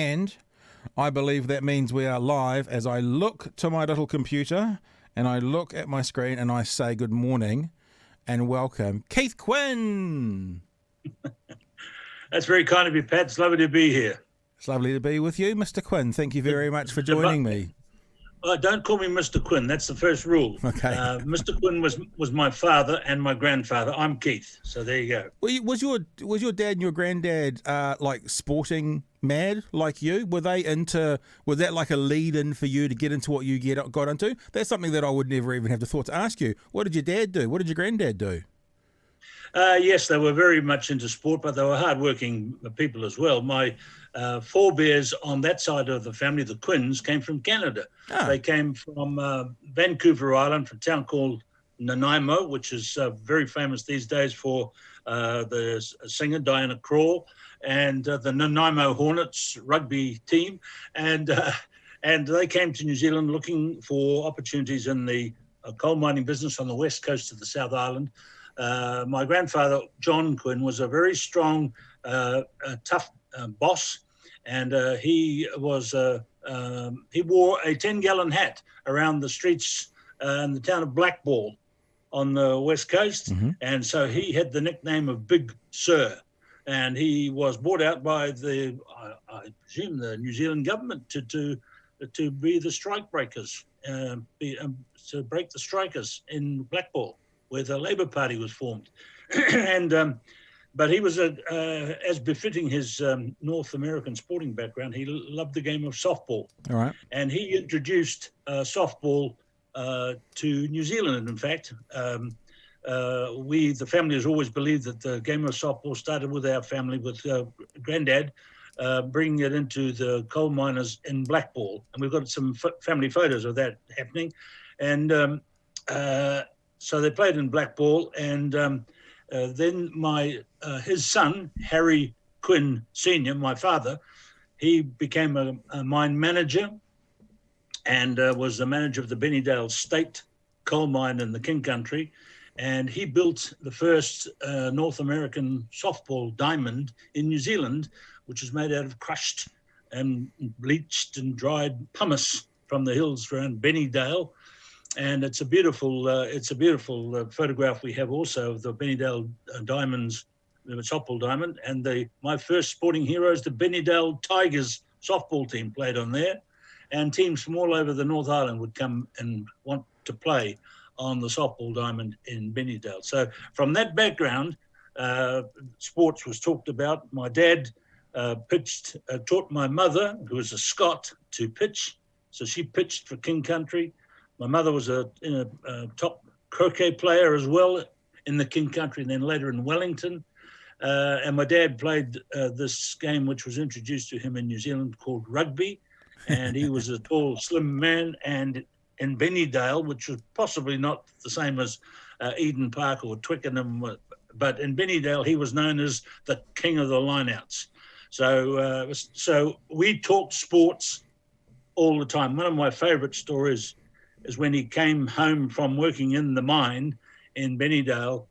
And I believe that means we are live as I look to my little computer and I look at my screen and I say good morning and welcome Keith Quinn. That's very kind of you, Pat. It's lovely to be here. It's lovely to be with you, Mr. Quinn. Thank you very much for joining me. Don't call me Mr. Quinn. That's the first rule. Okay. Mr. Quinn was my father and my grandfather. I'm Keith. So there you go. Was your dad and your granddad like sporting mad like you? Was that like a lead in for you to get into what you got into? That's something that I would never even have the thought to ask you. What did your dad do? What did your granddad do? Yes, they were very much into sport, but they were hardworking people as well. My forebears on that side of the family, the Quinns, came from Canada. Oh. They came from Vancouver Island, from a town called Nanaimo, which is very famous these days for the singer Diana Krall and the Nanaimo Hornets rugby team. And they came to New Zealand looking for opportunities in the coal mining business on the west coast of the South Island. My grandfather, John Quinn, was a very strong, tough boss, and he wore a 10-gallon hat around the streets in the town of Blackball on the west coast, mm-hmm. And so he had the nickname of Big Sir, and he was brought out by I presume the New Zealand government to be the strike breakers, to break the strikers in Blackball, where the Labour Party was formed. But he was, as befitting his North American sporting background, he loved the game of softball. All right. And he introduced softball to New Zealand, in fact. The family has always believed that the game of softball started with our family, with Granddad, bringing it into the coal miners in Blackball. And we've got some family photos of that happening. And so they played in Blackball, and then his son, Harry Quinn Sr., my father, he became a mine manager and was the manager of the Bennydale State coal mine in the King Country. And he built the first North American softball diamond in New Zealand, which is made out of crushed and bleached and dried pumice from the hills around Bennydale. And it's a beautiful photograph we have also of the Bennydale diamonds, the softball diamond. And my first sporting heroes, the Bennydale Tigers softball team, played on there. And teams from all over the North Island would come and want to play on the softball diamond in Bennydale. So from that background, sports was talked about. My dad taught my mother, who was a Scot, to pitch. So she pitched for King Country. My mother was a top croquet player as well in the King Country and then later in Wellington. And my dad played this game which was introduced to him in New Zealand called rugby. And he was a tall, slim man. And in Bennydale, which was possibly not the same as Eden Park or Twickenham, but in Bennydale, he was known as the king of the lineouts. So we talked sports all the time. One of my favourite stories is when he came home from working in the mine in Bennydale.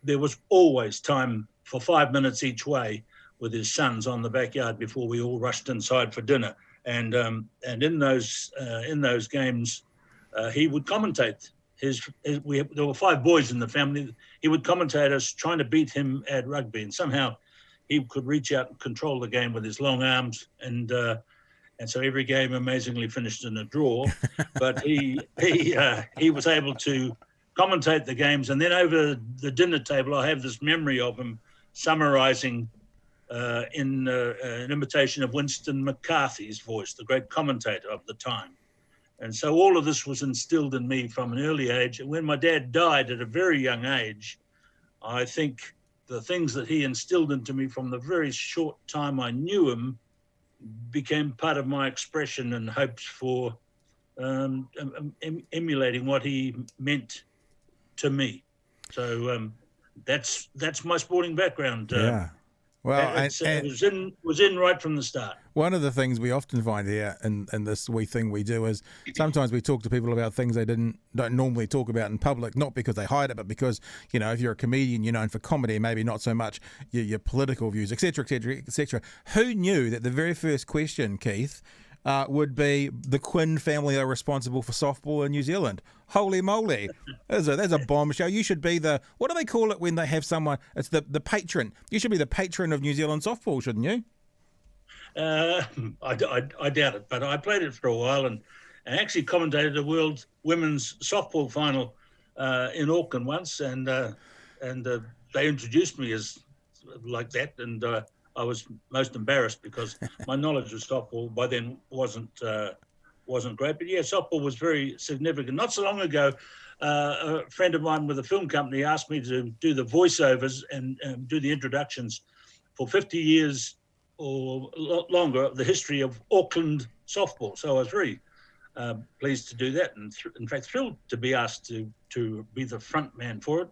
There was always time for 5 minutes each way with his sons on the backyard before we all rushed inside for dinner. And in those games, he would commentate. There were 5 boys in the family. He would commentate us trying to beat him at rugby, and somehow he could reach out and control the game with his long arms. And so every game amazingly finished in a draw, but he was able to commentate the games. And then over the dinner table, I have this memory of him summarising in an imitation of Winston McCarthy's voice, the great commentator of the time. And so all of this was instilled in me from an early age. And when my dad died at a very young age, I think the things that he instilled into me from the very short time I knew him became part of my expression and hopes for emulating what he meant to me. So that's my sporting background. Yeah. Well, It was in right from the start. One of the things we often find here in this wee thing we do is sometimes we talk to people about things they don't normally talk about in public, not because they hide it, but because, if you're a comedian, you're known for comedy, maybe not so much your political views, etc., etc., etc. Who knew that the very first question, Keith, would be the Quinn family are responsible for softball in New Zealand? Holy moly. There's a bombshell. You should be what do they call it when they have someone? It's the patron. You should be the patron of New Zealand softball, shouldn't you? I doubt it, but I played it for a while and actually commentated the World Women's Softball Final in Auckland once, and they introduced me as like that, and I was most embarrassed because my knowledge of softball by then wasn't great. But yeah, softball was very significant. Not so long ago, a friend of mine with a film company asked me to do the voiceovers and do the introductions for 50 years or longer of the history of Auckland softball. So I was very pleased to do that, and in fact thrilled to be asked to be the front man for it.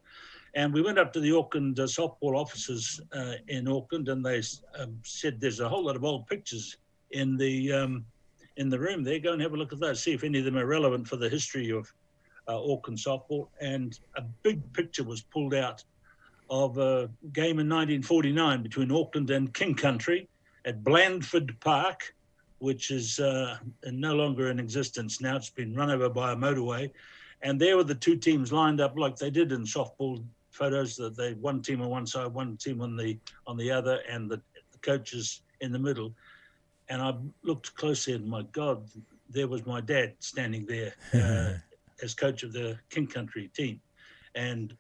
And we went up to the Auckland softball offices in Auckland, and they said there's a whole lot of old pictures in the room there. Go and have a look at those, see if any of them are relevant for the history of Auckland softball. And a big picture was pulled out of a game in 1949 between Auckland and King Country at Blandford Park, which is no longer in existence now. It's been run over by a motorway. And there were the two teams lined up like they did in softball photos, that they one team on one side, one team on the other, and the coaches in the middle. And I looked closely, and my God, there was my dad standing there as coach of the King Country team. And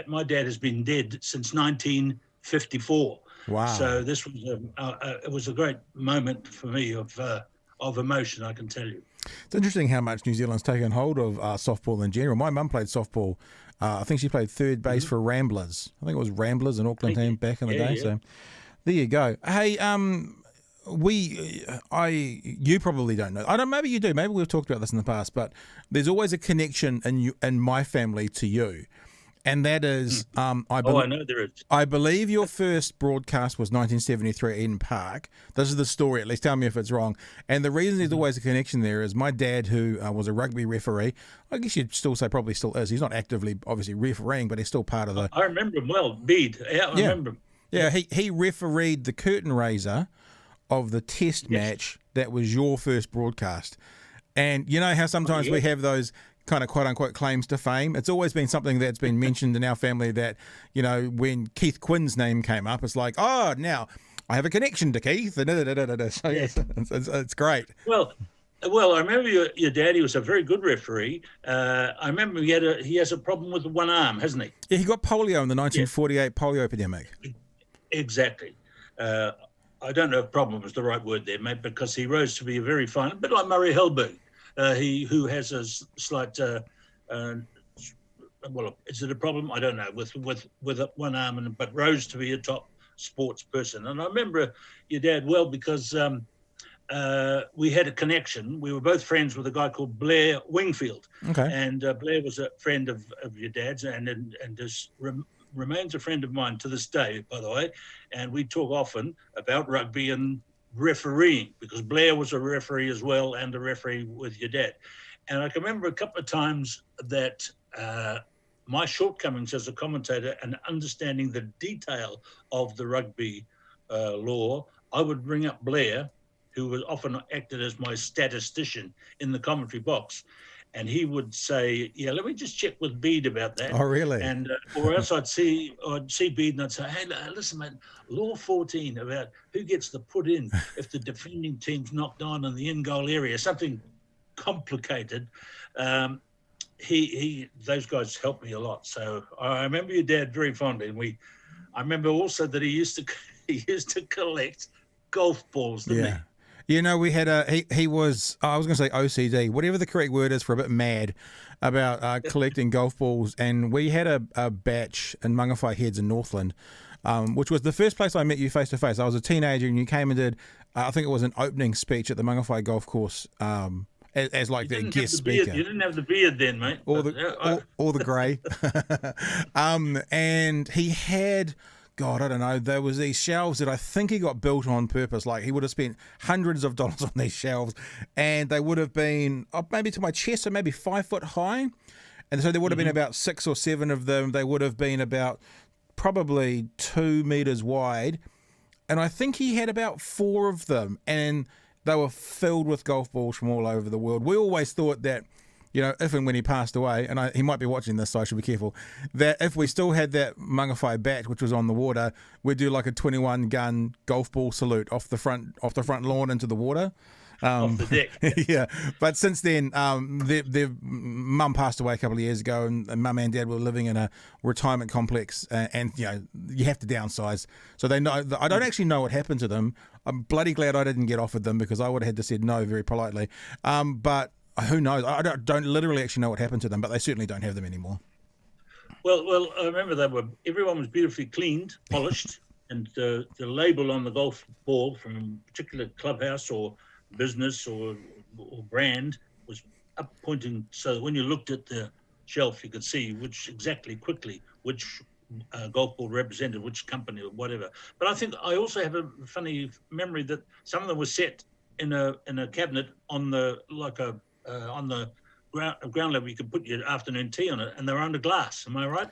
my dad has been dead since 1954. Wow! So this was it was a great moment for me of emotion, I can tell you. It's interesting how much New Zealand's taken hold of softball in general. My mum played softball. I think she played third base for Ramblers. I think it was Ramblers, an Auckland team back in the day. Yeah. So there you go. Hey, you probably don't know. Maybe you do. Maybe we've talked about this in the past, but there's always a connection in my family to you. And that is, I know there is. I believe your first broadcast was 1973 Eden Park. This is the story, at least tell me if it's wrong. And the reason there's always a connection there is my dad, who was a rugby referee, I guess you'd still say probably still is. He's not actively, obviously, refereeing, but he's still part of the... I remember him well, Bede. Yeah, I remember him. Yeah, he refereed the curtain raiser of the test match that was your first broadcast. And you know how sometimes we have those kind of quote-unquote claims to fame? It's always been something that's been mentioned in our family that, when Keith Quinn's name came up, it's like, oh, now I have a connection to Keith. So it's great. Well, I remember your daddy was a very good referee. I remember he has a problem with one arm, hasn't he? Yeah, he got polio in the 1948 polio epidemic. Exactly. I don't know if problem was the right word there, mate, because he rose to be a very fine, a bit like Murray Helberg. Who has a slight, is it a problem? I don't know, with one arm, but rose to be a top sports person. And I remember your dad well because we had a connection. We were both friends with a guy called Blair Wingfield. Okay. And Blair was a friend of your dad's and just remains a friend of mine to this day, by the way. And we talk often about rugby and refereeing, because Blair was a referee as well, and a referee with your dad. And I can remember a couple of times that my shortcomings as a commentator and understanding the detail of the rugby law, I would bring up Blair, who was often acted as my statistician in the commentary box. And he would say, "Yeah, let me just check with Bede about that." Oh, really? And or else I'd see Bede and I'd say, "Hey, listen, man, Law 14 about who gets the put in if the defending team's knocked on in the in-goal area, something complicated." Those guys helped me a lot. So I remember your dad very fondly, and I remember also that he used to collect golf balls, didn't he? We had he was, I was going to say OCD, whatever the correct word is for a bit mad about collecting golf balls. And we had a batch in Mangawhai Heads in Northland, which was the first place I met you face to face. I was a teenager and you came and did, I think it was an opening speech at the Mangawhai Golf Course as like the guest speaker. You didn't have the beard then, mate. Or the grey. And he had God, I don't know. There was these shelves that I think he got built on purpose. Like he would have spent hundreds of dollars on these shelves, and they would have been maybe to my chest, so maybe 5 foot high. And so there would have been about 6 or 7 of them. They would have been about probably 2 meters wide. And I think he had about 4 of them, and they were filled with golf balls from all over the world. We always thought that, you know, if and when he passed away, and he might be watching this, so I should be careful, that if we still had that Mangawhai bat, which was on the water, we'd do like a 21-gun golf ball salute off the front lawn into the water. Off the deck. Yeah, but since then, their mum passed away a couple of years ago, and mum and dad were living in a retirement complex, and you know, you have to downsize. So they know. I don't actually know what happened to them. I'm bloody glad I didn't get offered them, because I would have had to said no very politely. But who knows? I don't literally actually know what happened to them, but they certainly don't have them anymore. Well, I remember everyone was beautifully cleaned, polished, and the label on the golf ball from a particular clubhouse or business or brand was up pointing, so that when you looked at the shelf, you could see which golf ball represented which company or whatever. But I think I also have a funny memory that some of them were set in a cabinet on the ground level. You could put your afternoon tea on it, and they're under glass. Am I right?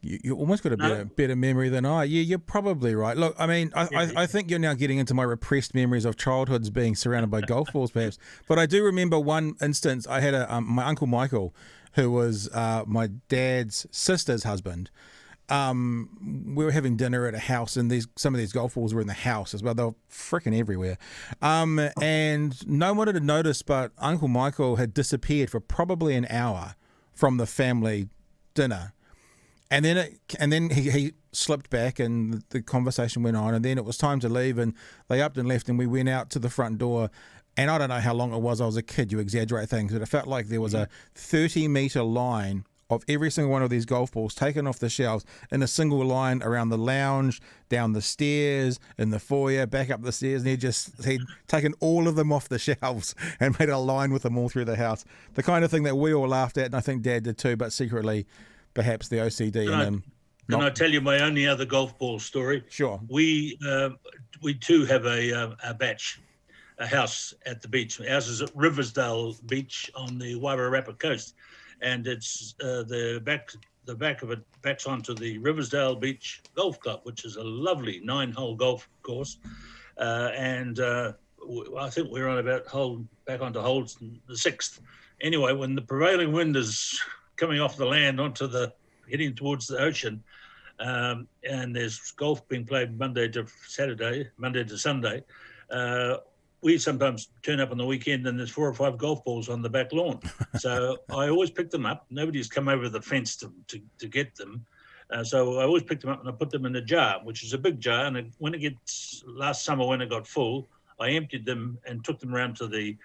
You almost got a better memory than I. Yeah, you're probably right. Look, I mean, I think you're now getting into my repressed memories of childhoods being surrounded by golf balls, perhaps. But I do remember one instance. I had my Uncle Michael, who was my dad's sister's husband. We were having dinner at a house, and some of these golf balls were in the house as well. They were freaking everywhere. And no one had noticed, but Uncle Michael had disappeared for probably an hour from the family dinner. And then he slipped back, and the conversation went on, and then it was time to leave, and they upped and left, and we went out to the front door. And I don't know how long it was. I was a kid. You exaggerate things, but it felt like there was a 30-meter line of every single one of these golf balls taken off the shelves in a single line around the lounge, down the stairs, in the foyer, back up the stairs, and he'd taken all of them off the shelves and made a line with them all through the house. The kind of thing that we all laughed at, and I think Dad did too, but secretly, perhaps the OCD in him. Can I tell you my only other golf ball story? Sure. We too have a house at the beach. Ours is at Riversdale Beach on the Wairarapa coast, and it's the back of it backs onto the Riversdale Beach Golf Club, which is a lovely 9-hole golf course, and I think we're on back onto hole the 6th. Anyway, when the prevailing wind is coming off the land heading towards the ocean, and there's golf being played Monday to Sunday. We sometimes turn up on the weekend and there's 4 or 5 golf balls on the back lawn. So I always pick them up. Nobody's come over the fence to get them. So I always pick them up and I put them in a jar, which is a big jar. And last summer when it got full, I emptied them and took them around to the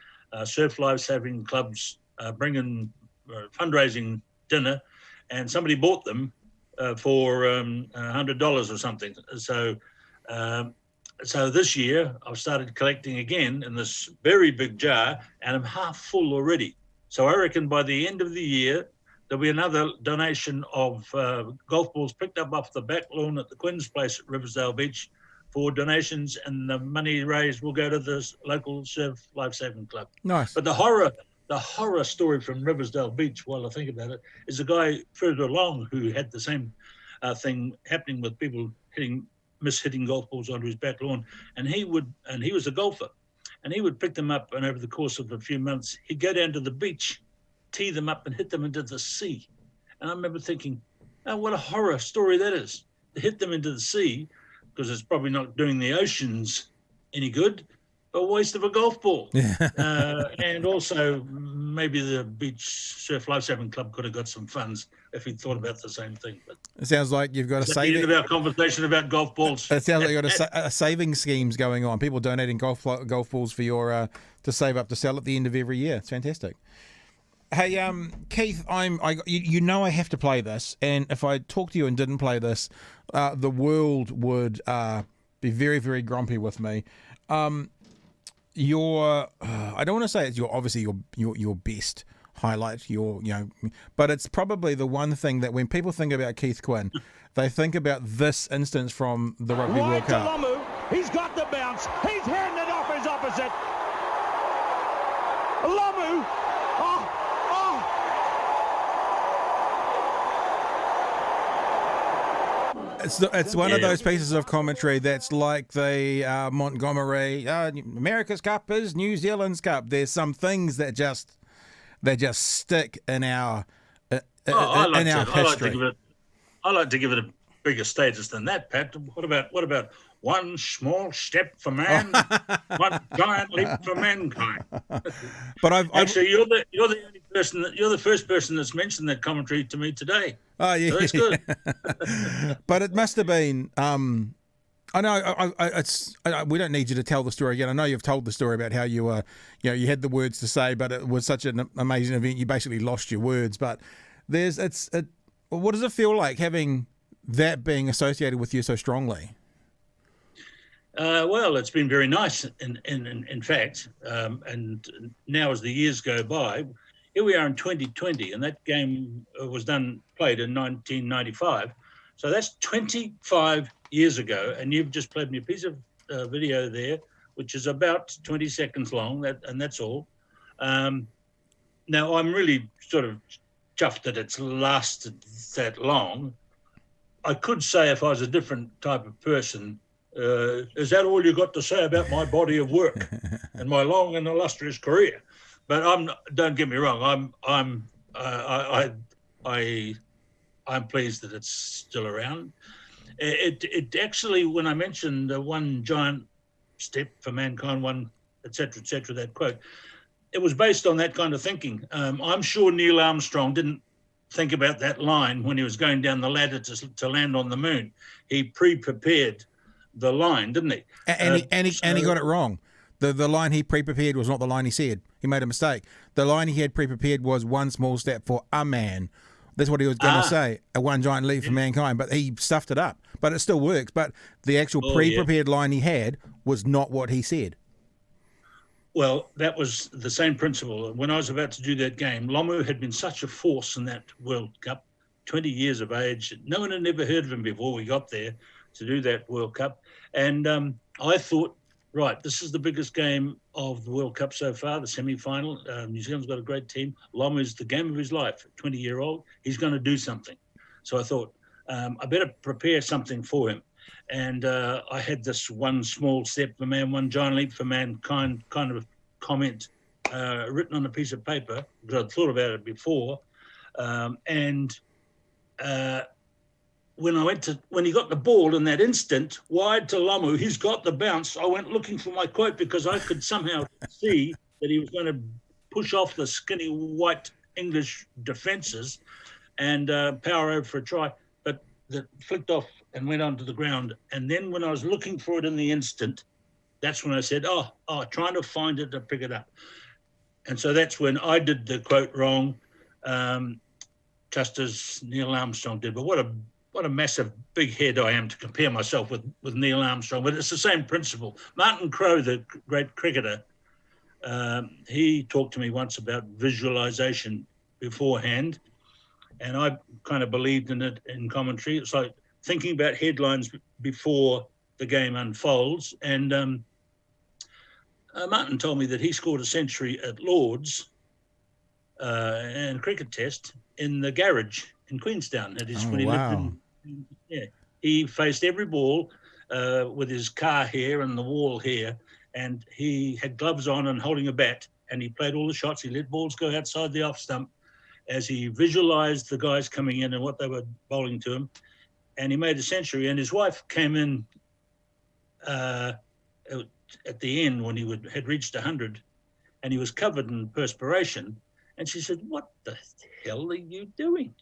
surf life saving clubs, bringing fundraising dinner, and somebody bought them for $100 or something. So this year I've started collecting again in this very big jar, and I'm half full already. So I reckon by the end of the year there'll be another donation of golf balls picked up off the back lawn at the Quinn's place at Riversdale Beach for donations, and the money raised will go to the local surf life saving club. Nice. But the horror story from Riversdale Beach, while I think about it, is a guy further along who had the same thing happening with people hitting golf balls onto his back lawn. And he was a golfer, and he would pick them up, and over the course of a few months, he'd go down to the beach, tee them up and hit them into the sea. And I remember thinking, oh, what a horror story that is, to hit them into the sea, because it's probably not doing the oceans any good, a waste of a golf ball. And also maybe the Beach Surf Lifesaving Club could have got some funds if he'd thought about the same thing. But it sounds like you've got a saving. About conversation about golf balls. It sounds like you've got a saving schemes going on. People donating golf balls for your to save up to sell at the end of every year. It's fantastic. Hey, Keith, you know I have to play this, and if I talked to you and didn't play this, the world would be very, very grumpy with me. I don't want to say it's obviously your best highlight your, but it's probably the one thing that when people think about Keith Quinn, they think about this instance from the Rugby World Cup. Lomu. He's got the bounce. He's handed it off his opposite. Lomu. It's one of those pieces of commentary that's like the Montgomery America's Cup is New Zealand's Cup. There's some things that just stick in our history. I like to give it a bigger status than that, Pat. What about one small step for man, one giant leap for mankind? But Actually, you're the only person you're the first person that's mentioned that commentary to me today. Oh yeah, so that's good. But it must have been. I know. We don't need you to tell the story again. I know you've told the story about how you you had the words to say, but it was such an amazing event. You basically lost your words. But what does it feel like having that being associated with you so strongly? Well, it's been very nice, in fact. And now, as the years go by, here we are in 2020, and that game was played in 1995. So that's 25 years ago, and you've just played me a piece of video there, which is about 20 seconds long, and that's all. Now, I'm really sort of chuffed that it's lasted that long. I could say if I was a different type of person, is that all you got to say about my body of work and my long and illustrious career? But don't get me wrong, I'm pleased that it's still around. It actually, when I mentioned one giant step for mankind, one et cetera, that quote, it was based on that kind of thinking. I'm sure Neil Armstrong didn't think about that line when he was going down the ladder to land on the moon. He pre-prepared the line, didn't he? And he got it wrong. The line he pre-prepared was not the line he said. He made a mistake. The line he had pre-prepared was one small step for a man. That's what he was going to say, a one giant leap for mankind, but he stuffed it up. But it still works. But the actual pre-prepared line he had was not what he said. Well, that was the same principle. When I was about to do that game, Lomu had been such a force in that World Cup, 20 years of age. No one had ever heard of him before we got there to do that World Cup. And I thought, right, this is the biggest game of the World Cup so far, the semi-final. New Zealand's got a great team. Lomu's the game of his life, 20-year-old. He's going to do something. So I thought, I better prepare something for him. And I had this one small step for man, one giant leap for mankind kind of comment written on a piece of paper, because I'd thought about it before. When he got the ball in that instant, wide to Lomu, he's got the bounce. I went looking for my quote because I could somehow see that he was going to push off the skinny white English defences and power over for a try. But that flicked off and went onto the ground. And then when I was looking for it in the instant, that's when I said, trying to find it to pick it up. And so that's when I did the quote wrong, just as Neil Armstrong did. But what a massive big head I am to compare myself with Neil Armstrong. But it's the same principle. Martin Crowe, the great cricketer, he talked to me once about visualization beforehand, and I kind of believed in it in commentary. It's like thinking about headlines before the game unfolds. And Martin told me that he scored a century at Lord's in a cricket test in the garage in Queenstown. When he lived in, he faced every ball with his car here and the wall here, and he had gloves on and holding a bat, and he played all the shots. He let balls go outside the off stump as he visualized the guys coming in and what they were bowling to him, and he made a century. And his wife came in at the end when he had reached 100, and he was covered in perspiration, and she said, "What the hell are you doing?"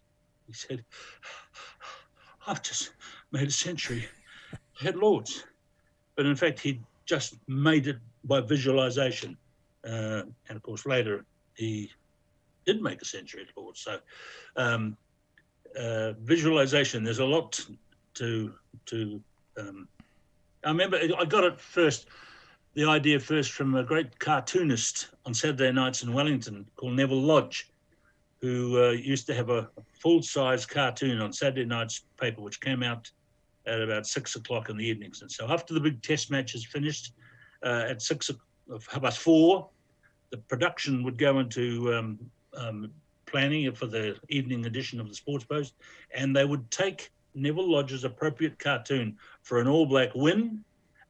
He said, "I've just made a century at Lord's." But in fact, he just made it by visualization. And of course, later he did make a century at Lord's. So visualization, there's a lot to I remember I got it first, the idea first from a great cartoonist on Saturday nights in Wellington called Neville Lodge. who used to have a full-size cartoon on Saturday night's paper, which came out at about 6 o'clock in the evenings. And so after the big test matches finished at 4:30, the production would go into planning for the evening edition of the Sports Post, and they would take Neville Lodge's appropriate cartoon for an All Black win,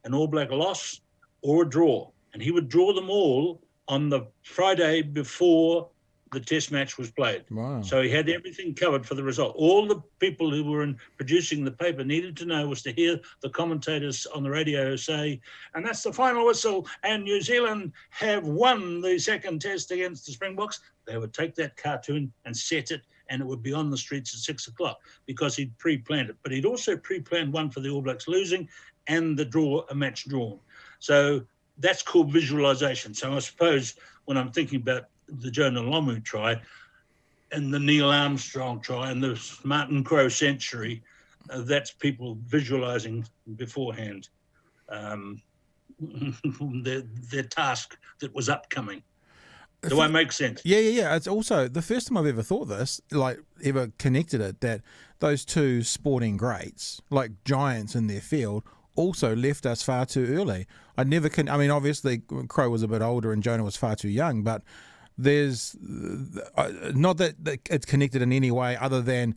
an All Black loss, or a draw. And he would draw them all on the Friday before the test match was played. Wow. So he had everything covered for the result. All the people who were producing the paper needed to know was to hear the commentators on the radio say, and that's the final whistle, and New Zealand have won the second test against the Springboks. They would take that cartoon and set it, and it would be on the streets at 6 o'clock because he'd pre-planned it. But he'd also pre-planned one for the All Blacks losing and the draw, a match drawn. So that's called visualization. So I suppose when I'm thinking about the Jonah Lomu try and the Neil Armstrong try and the Martin Crowe century, that's people visualizing beforehand their task that was upcoming. Do I make sense? Yeah. It's also the first time I've ever thought this, like ever connected it, that those two sporting greats, like giants in their field, also left us far too early. I mean, obviously Crowe was a bit older and Jonah was far too young, but there's not that it's connected in any way other than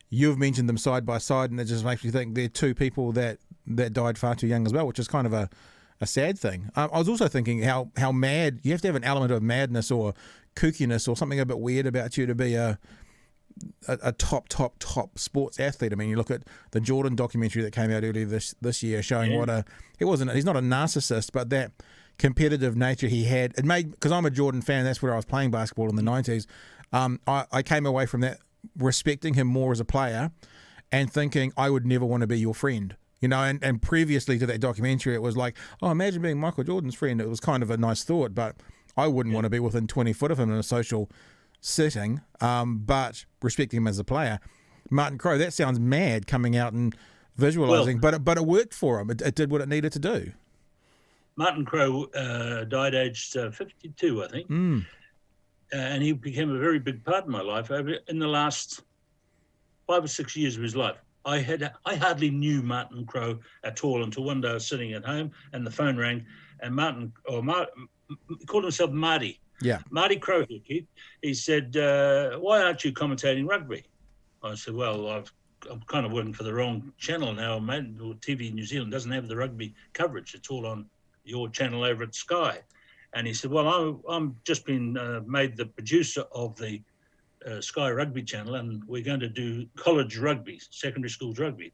you've mentioned them side by side, and it just makes me think they're two people that died far too young as well, which is kind of a sad thing. I was also thinking how mad, you have to have an element of madness or kookiness or something a bit weird about you to be a top sports athlete. I mean, you look at the Jordan documentary that came out earlier this year showing he's not a narcissist, but that competitive nature he had, it made, because I'm a Jordan fan, that's where I was playing basketball in the 90s, I came away from that respecting him more as a player and thinking I would never want to be your friend. You know, and previously to that documentary, it was like, oh, imagine being Michael Jordan's friend. It was kind of a nice thought, but I wouldn't want to be within 20 foot of him in a social setting, but respecting him as a player. Martin Crowe, that sounds mad coming out and visualising, but it worked for him. It did what it needed to do. Martin Crowe died aged 52, I think, and he became a very big part of my life in the last 5 or 6 years of his life. I hardly knew Martin Crowe at all until one day I was sitting at home and the phone rang, and he called himself Marty. Yeah, Marty Crowe here, Keith. He said, "Why aren't you commentating rugby?" I said, "Well, I'm kind of working for the wrong channel now, mate. TV New Zealand doesn't have the rugby coverage. It's all on your channel over at Sky." And he said, "Well, I'm just been made the producer of the Sky Rugby channel, and we're going to do college rugby, secondary schools rugby."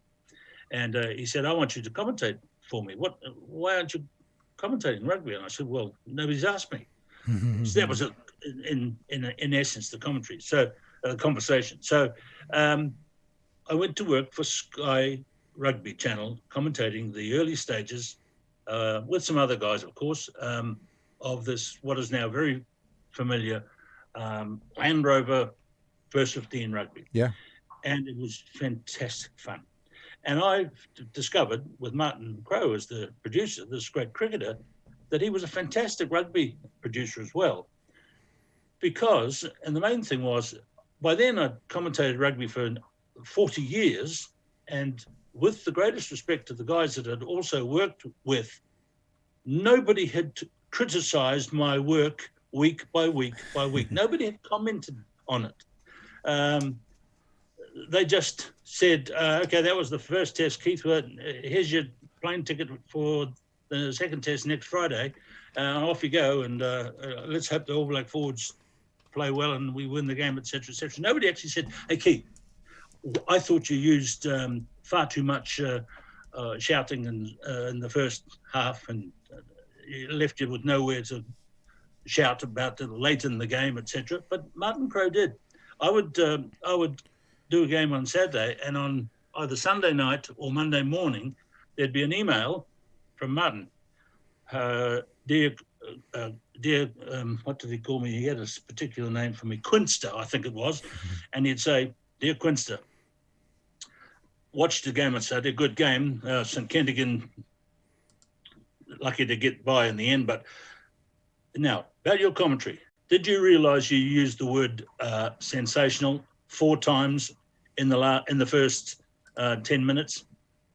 And he said, "I want you to commentate for me. Why aren't you commentating rugby?" And I said, "Well, nobody's asked me." So that was in essence the commentary. So the conversation. So I went to work for Sky Rugby channel, commentating the early stages with some other guys, of course, of this what is now very familiar Land Rover first 15 rugby. Yeah. And it was fantastic fun. And I discovered with Martin Crowe as the producer, this great cricketer, that he was a fantastic rugby producer as well. Because, and the main thing was, by then I'd commentated rugby for 40 years, and with the greatest respect to the guys that I'd also worked with, nobody had criticised my work week by week by week. Nobody had commented on it. They just said, okay, that was the first test, Keith. Here's your plane ticket for the second test next Friday. Off you go, and let's hope the All Black forwards play well and we win the game, etc., etc. Nobody actually said, hey, Keith, I thought you used far too much shouting in the first half, and it left you with nowhere to shout about it late in the game, etc. But Martin Crowe did. I would do a game on Saturday, and on either Sunday night or Monday morning, there'd be an email from Martin. Dear, what did he call me? He had a particular name for me, Quinster, I think it was. And he'd say, "Dear Quinster, watched the game on Saturday, good game. St. Kentigern, lucky to get by in the end. But now, about your commentary, Did you realise you used the word sensational 4 times in the first 10 minutes?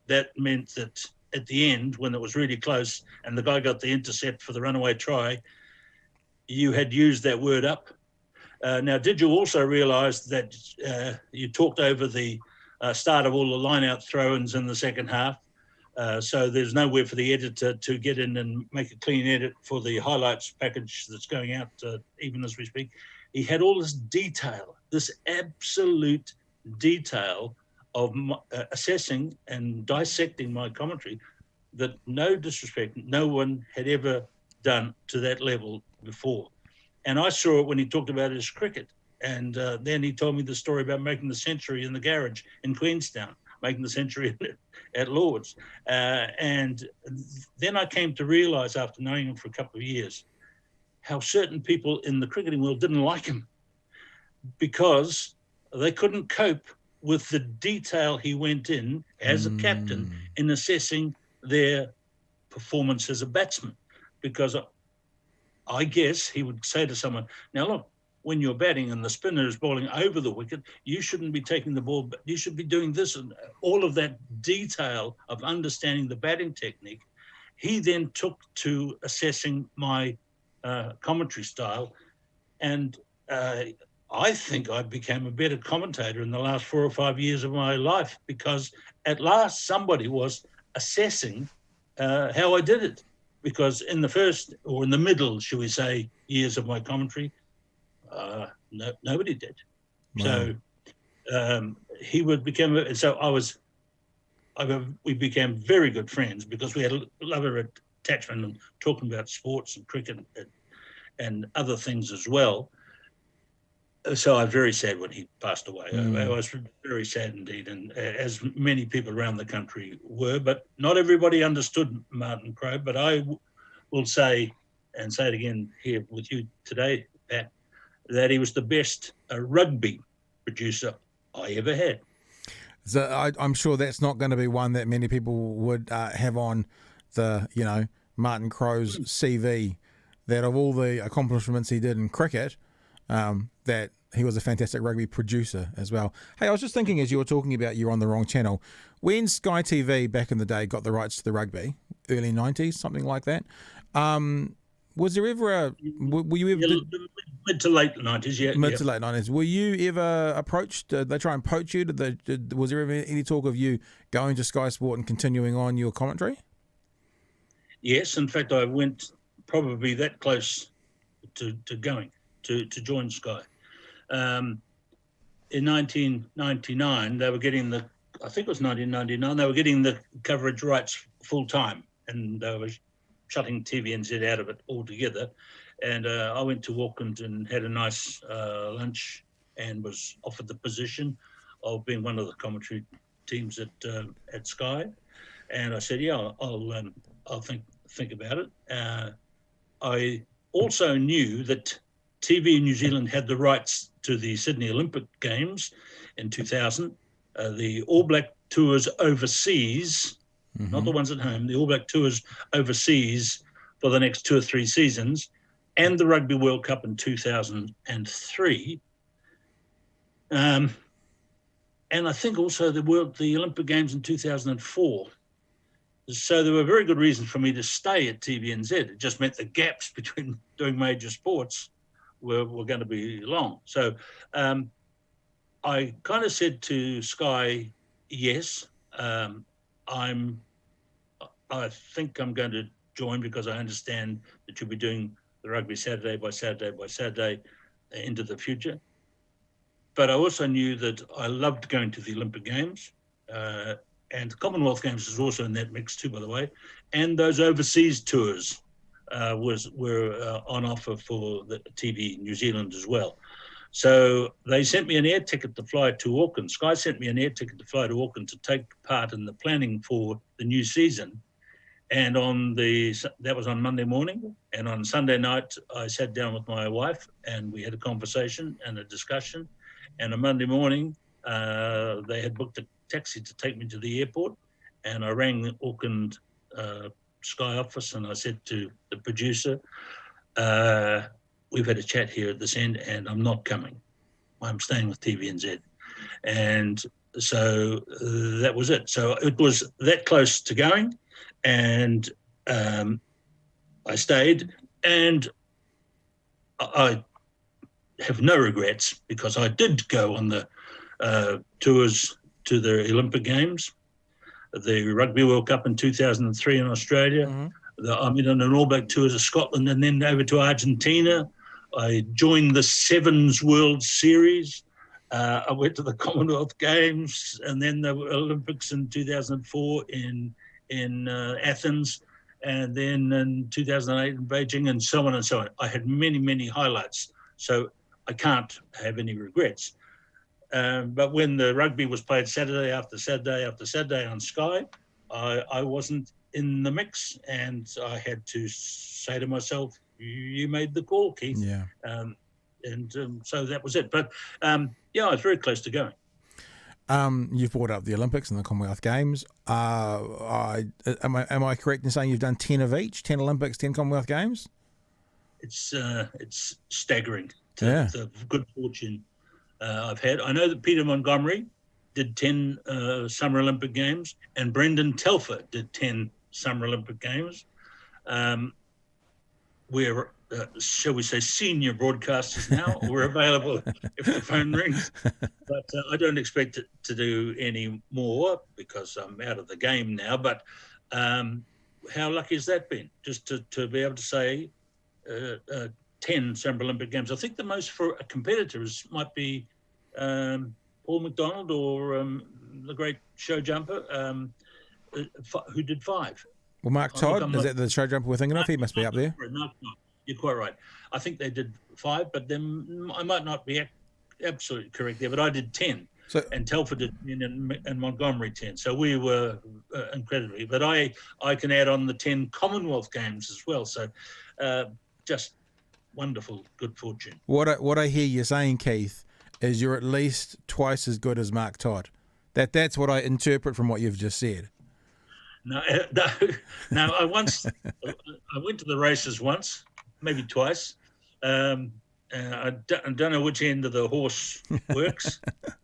That meant that at the end, when it was really close and the guy got the intercept for the runaway try, you had used that word up. Now, did you also realise that you talked over the start of all the line-out throw-ins in the second half? So there's nowhere for the editor to get in and make a clean edit for the highlights package that's going out even as we speak. He had all this detail, this absolute detail of assessing and dissecting my commentary that, no disrespect, no one had ever done to that level before. And I saw it when he talked about his cricket. And then he told me the story about making the century in the garage in Queenstown, making the century at Lord's. And then I came to realise, after knowing him for a couple of years, how certain people in the cricketing world didn't like him because they couldn't cope with the detail he went in as a captain in assessing their performance as a batsman. Because I guess he would say to someone, now look, when you're batting and the spinner is bowling over the wicket, you shouldn't be taking the ball, you should be doing this. And all of that detail of understanding the batting technique, he then took to assessing my commentary style. And I think I became a better commentator in the last 4 or 5 years of my life, because at last somebody was assessing how I did it. Because in the first, or in the middle, shall we say, years of my commentary, nobody did. Wow. So he would become, we became very good friends because we had a love of attachment and talking about sports and cricket and other things as well. So I was very sad when he passed away. I was very sad indeed, and as many people around the country were, but not everybody understood Martin Crowe. But I will say, and say it again here with you today, Pat, that he was the best rugby producer I ever had. So I'm sure that's not going to be one that many people would have on the, Martin Crowe's CV, that of all the accomplishments he did in cricket, that he was a fantastic rugby producer as well. Hey, I was just thinking, as you were talking about you're on the wrong channel, when Sky TV back in the day got the rights to the rugby, early 90s, something like that, was there ever were you ever... Mid to late 90s, yeah. Mid to late 90s. Were you ever approached? Did they try and poach you? Was there ever any talk of you going to Sky Sport and continuing on your commentary? Yes, in fact, I went probably that close to going to join Sky. In 1999, they were getting I think it was 1999, they were getting the coverage rights full time, and they were shutting TVNZ out of it altogether. And I went to Auckland and had a nice lunch and was offered the position of being one of the commentary teams at Sky. And I said, yeah, I'll think about it. I also knew that TV New Zealand had the rights to the Sydney Olympic Games in 2000, the All Black tours overseas, not the ones at home, the All Black tours overseas for the next 2 or 3 seasons, and the Rugby World Cup in 2003. And I think also the Olympic Games in 2004. So there were very good reasons for me to stay at TVNZ. It just meant the gaps between doing major sports were going to be long. So I kind of said to Sky, yes, I think I'm going to join because I understand that you'll be doing the rugby Saturday by Saturday into the future. But I also knew that I loved going to the Olympic Games, and the Commonwealth Games is also in that mix too, by the way. And those overseas tours were on offer for the TV New Zealand as well. So they sent me an air ticket to fly to Auckland. Sky sent me an air ticket to fly to Auckland to take part in the planning for the new season. And that was on Monday morning. And on Sunday night, I sat down with my wife and we had a conversation and a discussion. And on Monday morning, they had booked a taxi to take me to the airport. And I rang the Auckland Sky office and I said to the producer, we've had a chat here at this end, and I'm not coming. I'm staying with TVNZ. And so that was it. So it was that close to going, and I stayed, and I have no regrets because I did go on the tours to the Olympic Games, the Rugby World Cup in 2003 in Australia. Mm-hmm. I mean, on an All Black tour to Scotland and then over to Argentina. I joined the Sevens World Series. I went to the Commonwealth Games and then the Olympics in 2004 in Athens, and then in 2008 in Beijing, and so on and so on. I had many, many highlights, so I can't have any regrets. But when the rugby was played Saturday after Saturday after Saturday on Sky, I wasn't in the mix, and I had to say to myself, you made the call, Keith. Yeah. So that was it. But, yeah, I was very close to going. You've brought up the Olympics and the Commonwealth Games. Am I correct in saying you've done 10 of each, 10 Olympics, 10 Commonwealth Games? It's staggering, the good fortune I've had. I know that Peter Montgomery did 10 Summer Olympic Games, and Brendan Telfer did 10 Summer Olympic Games. We're, shall we say, senior broadcasters now. We're available if the phone rings. But I don't expect it to do any more because I'm out of the game now. But how lucky has that been? Just to be able to say 10 Summer Olympic Games. I think the most for a competitor might be Paul McDonald or the great show jumper who did 5. Well, Mark Todd, is that the show jumper we're thinking of? He must be up there. No, you're quite right. I think they did 5, but then I might not be absolutely correct there, but I did 10. So, and Telford did 10 and Montgomery 10. So we were incredibly. But I can add on the 10 Commonwealth Games as well. So just wonderful good fortune. What I hear you saying, Keith, is you're at least twice as good as Mark Todd. That's what I interpret from what you've just said. No. I went to the races once, maybe twice. I don't know which end of the horse works.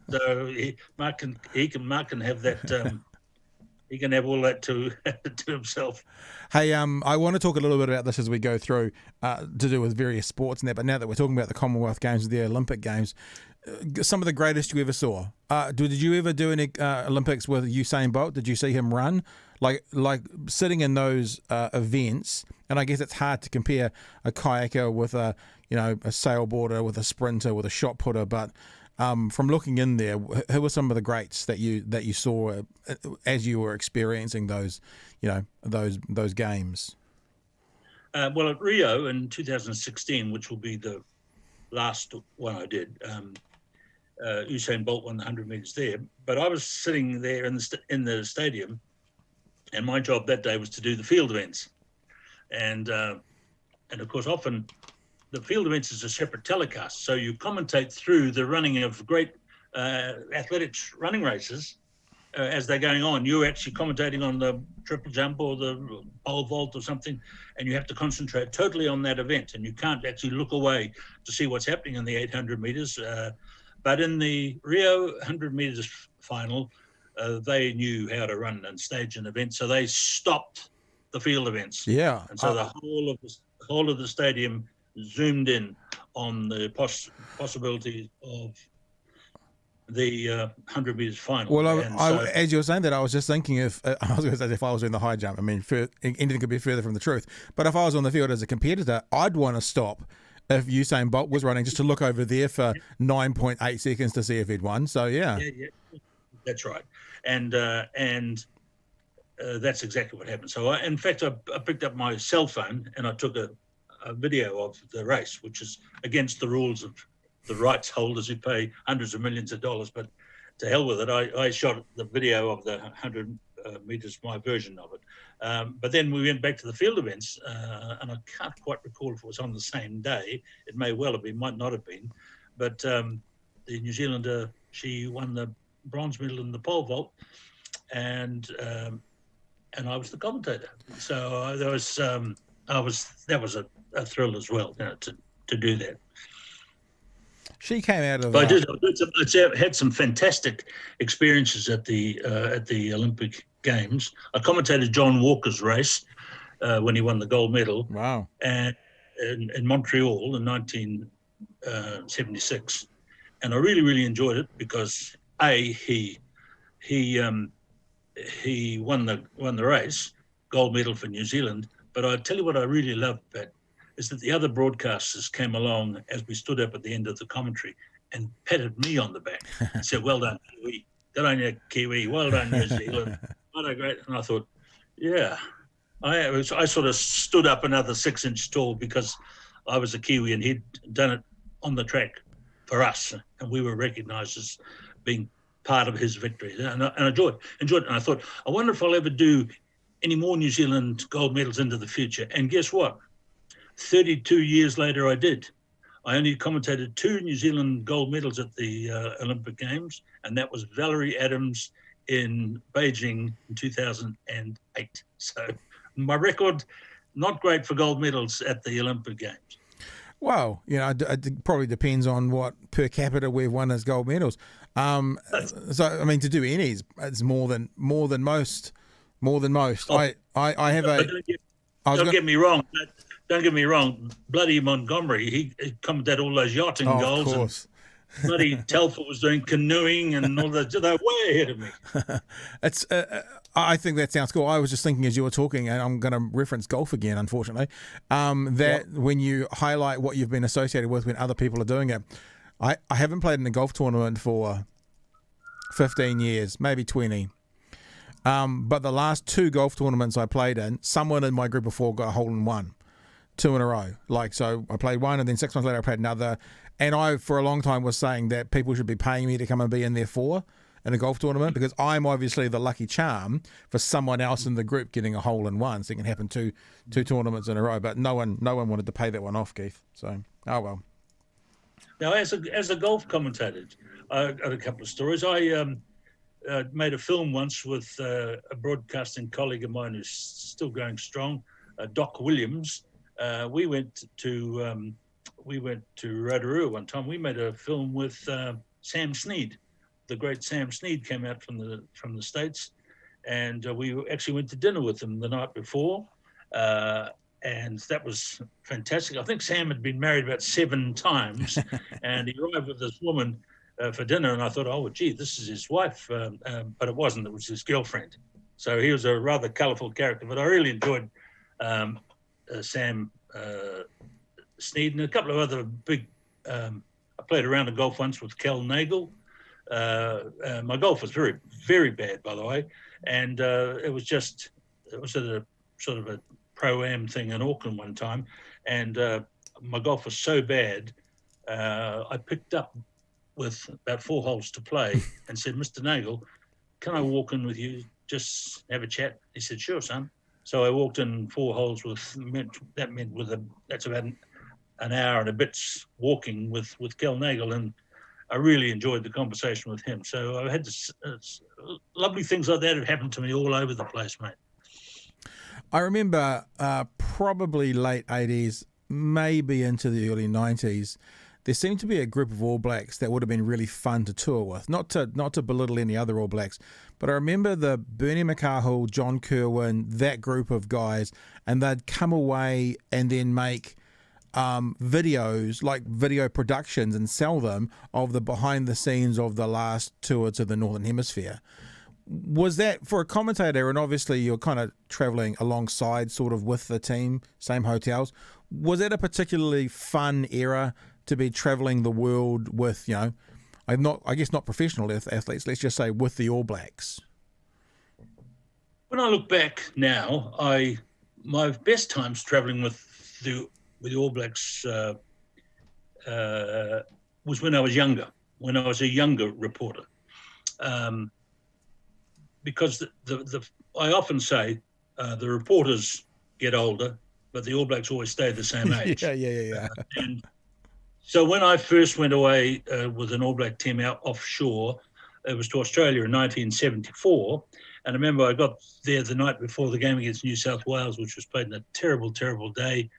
So Mark can have that. He can have all that to himself. Hey, I want to talk a little bit about this as we go through to do with various sports and that. But now that we're talking about the Commonwealth Games and the Olympic Games, some of the greatest you ever saw. Did you ever do any Olympics with Usain Bolt? Did you see him run? Like sitting in those events, and I guess it's hard to compare a kayaker with a sailboarder, with a sprinter, with a shot putter. But from looking in there, who were some of the greats that you saw as you were experiencing those games? Well, at Rio in 2016, which will be the last one I did, Usain Bolt won the 100 meters there. But I was sitting there in the stadium. And my job that day was to do the field events. And of course, often the field events is a separate telecast. So you commentate through the running of great athletics running races as they're going on. You're actually commentating on the triple jump or the pole vault or something, and you have to concentrate totally on that event. And you can't actually look away to see what's happening in the 800 meters. But in the Rio 100 meters final, they knew how to run and stage an event, so they stopped the field events. Yeah, and so the whole of the stadium zoomed in on the possibility of the 100 meters final. Well, as you were saying that, I was just thinking if I was going to say if I was doing the high jump. I mean, anything could be further from the truth. But if I was on the field as a competitor, I'd want to stop if Usain Bolt was running just to look over there for 9.8 seconds to see if he'd won. So yeah. That's right. And that's exactly what happened. So, in fact, I picked up my cell phone and I took a video of the race, which is against the rules of the rights holders who pay hundreds of millions of dollars. But to hell with it, I shot the video of the 100 meters, my version of it. But then we went back to the field events, and I can't quite recall if it was on the same day. It may well have been, might not have been. But the New Zealander, she won the bronze medal in the pole vault, and I was the commentator. So that was a thrill as well, to to do that. She came out of. But I had some fantastic experiences at the Olympic Games. I commentated John Walker's race when he won the gold medal. Wow! And in Montreal in 1976, and I really, really enjoyed it because he won the race, gold medal for New Zealand. But I tell you what I really loved, Pat, is that the other broadcasters came along as we stood up at the end of the commentary and patted me on the back and said, "Well done, Kiwi. Good on you, Kiwi. Well done, New Zealand. What a great..." And I thought, yeah, I sort of stood up another 6 inches tall because I was a Kiwi and he'd done it on the track for us, and we were recognised as being part of his victory. And I enjoyed it. And I thought, I wonder if I'll ever do any more New Zealand gold medals into the future. And guess what? 32 years later, I did. I only commentated 2 New Zealand gold medals at the Olympic Games, and that was Valerie Adams in Beijing in 2008. So my record, not great for gold medals at the Olympic Games. Well, you know, it probably depends on what per capita we've won as gold medals. So, I mean, to do any, it's more than most. Oh, I have a. Don't get me wrong. Don't get me wrong. Bloody Montgomery, he commentated all those yachting goals. Of course. And bloody Telfer was doing canoeing and all that. They're way ahead of me. It's. I think that sounds cool. I was just thinking as you were talking, and I'm going to reference golf again, unfortunately, when you highlight what you've been associated with when other people are doing it. I haven't played in a golf tournament for 15 years, maybe 20. But the last 2 golf tournaments I played in, someone in my group of 4 got a hole in one, 2 in a row. So I played one, and then 6 months later I played another. And I, for a long time, was saying that people should be paying me to come and be in there for in a golf tournament, because I'm obviously the lucky charm for someone else in the group getting a hole in one. So it can happen two tournaments in a row. But no one wanted to pay that one off, Keith. So, oh well. Now, as a golf commentator, I got a couple of stories. I made a film once with a broadcasting colleague of mine who's still going strong, Doc Williams. We went to Rotorua one time. We made a film with Sam Snead. The great Sam Snead came out from the States, and we actually went to dinner with him the night before, and that was fantastic. I think Sam had been married about 7 times, and he arrived with this woman for dinner, and I thought, oh, gee, this is his wife, but it wasn't. It was his girlfriend. So he was a rather colourful character, but I really enjoyed Sam Snead and a couple of other big. I played a round of golf once with Kel Nagel. My golf was very, very bad, by the way, and it was at a sort of a pro-am thing in Auckland one time, and my golf was so bad, I picked up with about 4 holes to play and said, "Mr. Nagel, can I walk in with you, just have a chat?" He said, "Sure, son." So I walked in 4 holes that's about an hour and a bit's walking with Kel Nagel, and I really enjoyed the conversation with him. So I had lovely things like that have happened to me all over the place, mate. I remember probably late 80s, maybe into the early 90s, there seemed to be a group of All Blacks that would have been really fun to tour with. Not to belittle any other All Blacks, but I remember the Bernie McCahill, John Kerwin, that group of guys, and they'd come away and then make videos, like video productions, and sell them of the behind the scenes of the last tour to the Northern Hemisphere. Was that for a commentator, and obviously you're kind of traveling alongside sort of with the team, same hotels, was that a particularly fun era to be traveling the world with, I guess not professional athletes, let's just say with the All Blacks? When I look back now, my best times traveling with the All Blacks was when I was younger, when I was a younger reporter. Because I often say the reporters get older, but the All Blacks always stay the same age. Yeah. And so when I first went away with an All Black team out offshore, it was to Australia in 1974. And I remember I got there the night before the game against New South Wales, which was played in a terrible, terrible day.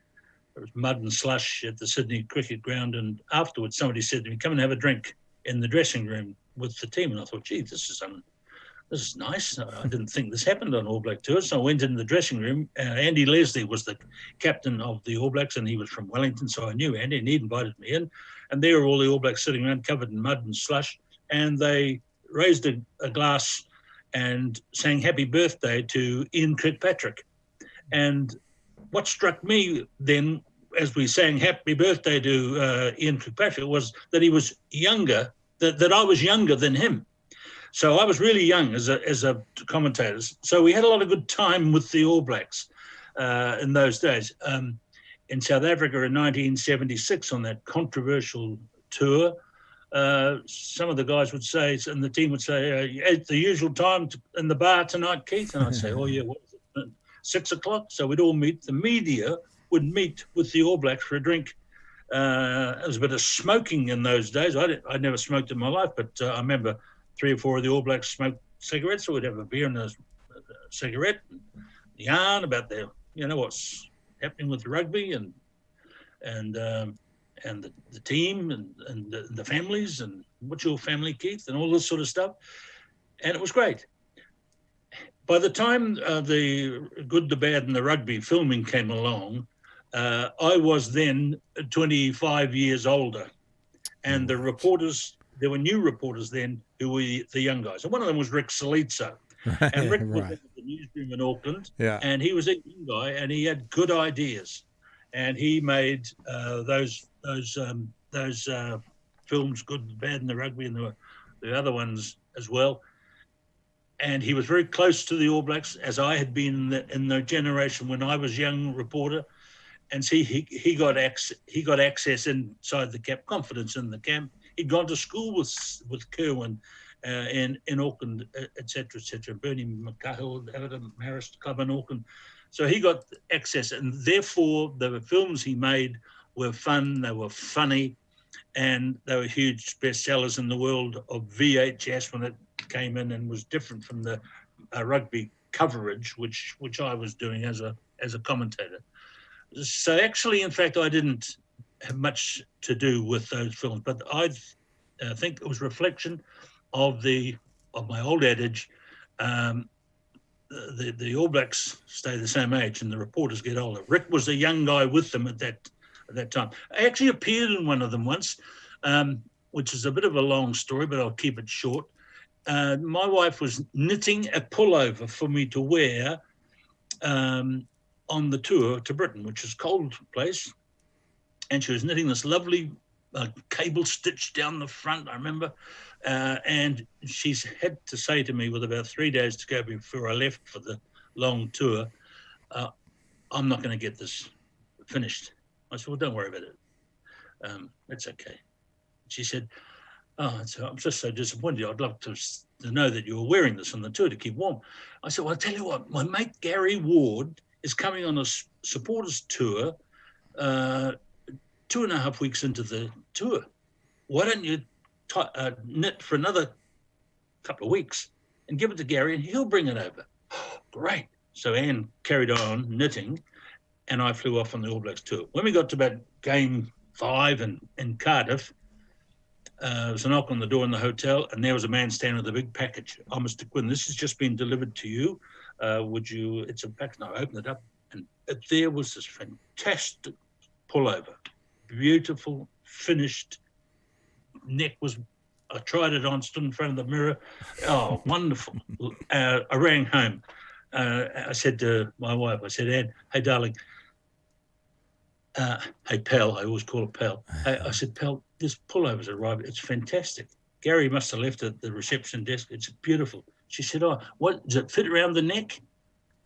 It was mud and slush at the Sydney cricket ground. And afterwards, somebody said to me, come and have a drink in the dressing room with the team. And I thought, gee, this is nice. I didn't think this happened on All Black tours. So I went into the dressing room. Andy Leslie was the captain of the All Blacks, and he was from Wellington, so I knew Andy, and he invited me in. And there were all the All Blacks sitting around covered in mud and slush, and they raised a glass and sang happy birthday to Ian Kirkpatrick. And what struck me then, as we sang happy birthday to Ian Kirkpatrick, was that he was younger, that I was younger than him. So I was really young as a commentator. So we had a lot of good time with the All Blacks in those days. In South Africa in 1976 on that controversial tour, some of the guys would say, and the team would say, at the usual time in the bar tonight, Keith? And I'd say, oh yeah, what is it? 6 o'clock? So we'd all meet. The media would meet with the All Blacks for a drink. There was a bit of smoking in those days. I never smoked in my life, but I remember 3 or 4 of the All Blacks smoked cigarettes, so we'd have a beer and a cigarette, and yarn about what's happening with the rugby and the team and the families and what's your family, Keith, and all this sort of stuff. And it was great. By the time the Good, the Bad and the Rugby filming came along, I was then 25 years older. And the reporters, there were new reporters then who were the young guys. And one of them was Rick Salizzo. And Rick was in the newsroom in Auckland. Yeah. And he was a young guy and he had good ideas. And he made those films, Good, the Bad and the Rugby, and the other ones as well. And he was very close to the All Blacks, as I had been in the generation when I was a young reporter. And see, he got access inside the camp, confidence in the camp. He'd gone to school with Kerwin in Auckland, etc., etc. Bernie McCahill, Everton Marist Club in Auckland. So he got access, and therefore the films he made were fun, they were funny, and they were huge bestsellers in the world of VHS when it came in, and was different from the rugby coverage, which I was doing as a commentator. So actually, in fact, I didn't have much to do with those films, but I think it was reflection of my old adage. The All Blacks stay the same age and the reporters get older. Rick was a young guy with them at that time. I actually appeared in one of them once, which is a bit of a long story, but I'll keep it short. My wife was knitting a pullover for me to wear on the tour to Britain, which is a cold place. And she was knitting this lovely cable stitch down the front, I remember. And she's had to say to me with about 3 days to go before I left for the long tour, I'm not going to get this finished. I said, well, don't worry about it. It's okay. She said, oh, I'm just so disappointed. I'd love to know that you were wearing this on the tour to keep warm. I said, well, I'll tell you what, my mate Gary Ward is coming on a supporters tour 2.5 weeks into the tour. Why don't you knit for another couple of weeks and give it to Gary and he'll bring it over. Great. So Anne carried on knitting and I flew off on the All Blacks tour. When we got to about game 5 in Cardiff, there was a knock on the door in the hotel and there was a man standing with a big package. Oh, Mr. Quinn, this has just been delivered to you. It's a package. No, I opened it up and there was this fantastic pullover. Beautiful, finished. Neck I tried it on, stood in front of the mirror. Oh, wonderful. I rang home. I said to my wife, I said, Anne, hey, darling. Hey, pal, I always call her pal. I said, pal, this pullover's arrived. It's fantastic. Gary must have left it at the reception desk. It's beautiful. She said, oh, what, does it fit around the neck?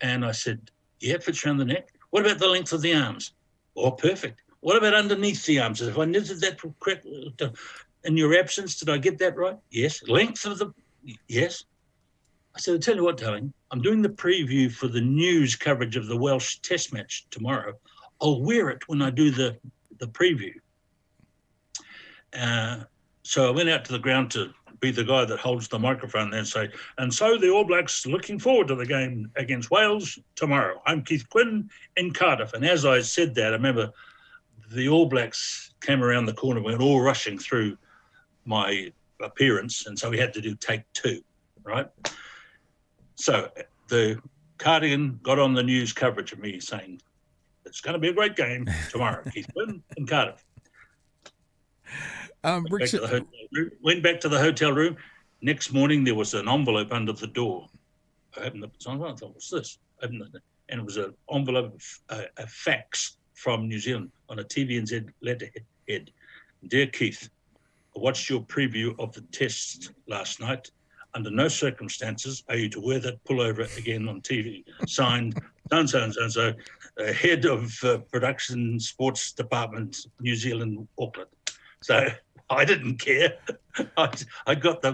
And I said, yeah, it fits around the neck. What about the length of the arms? Oh, perfect. What about underneath the arms? If I knitted that correct, in your absence, did I get that right? Yes. Length of yes. I said, I'll tell you what, darling, I'm doing the preview for the news coverage of the Welsh Test match tomorrow. I'll wear it when I do the preview. So I went out to the ground to be the guy that holds the microphone there and say, and so the All Blacks looking forward to the game against Wales tomorrow. I'm Keith Quinn in Cardiff. And as I said that, I remember the All Blacks came around the corner. We were all rushing through my appearance, and so we had to do take 2, right? So the Cardigan got on the news coverage of me saying, "It's going to be a great game tomorrow, Keith Quinn in Cardiff." Went back to the hotel room. Next morning, there was an envelope under the door. I opened the envelope. I thought, "What's this?" And it was an envelope, a fax from New Zealand on a TVNZ letterhead. "Dear Keith, I watched your preview of the test last night. Under no circumstances are you to wear that pullover again on TV. Signed, so head of production sports department, New Zealand, Auckland." So I didn't care. I got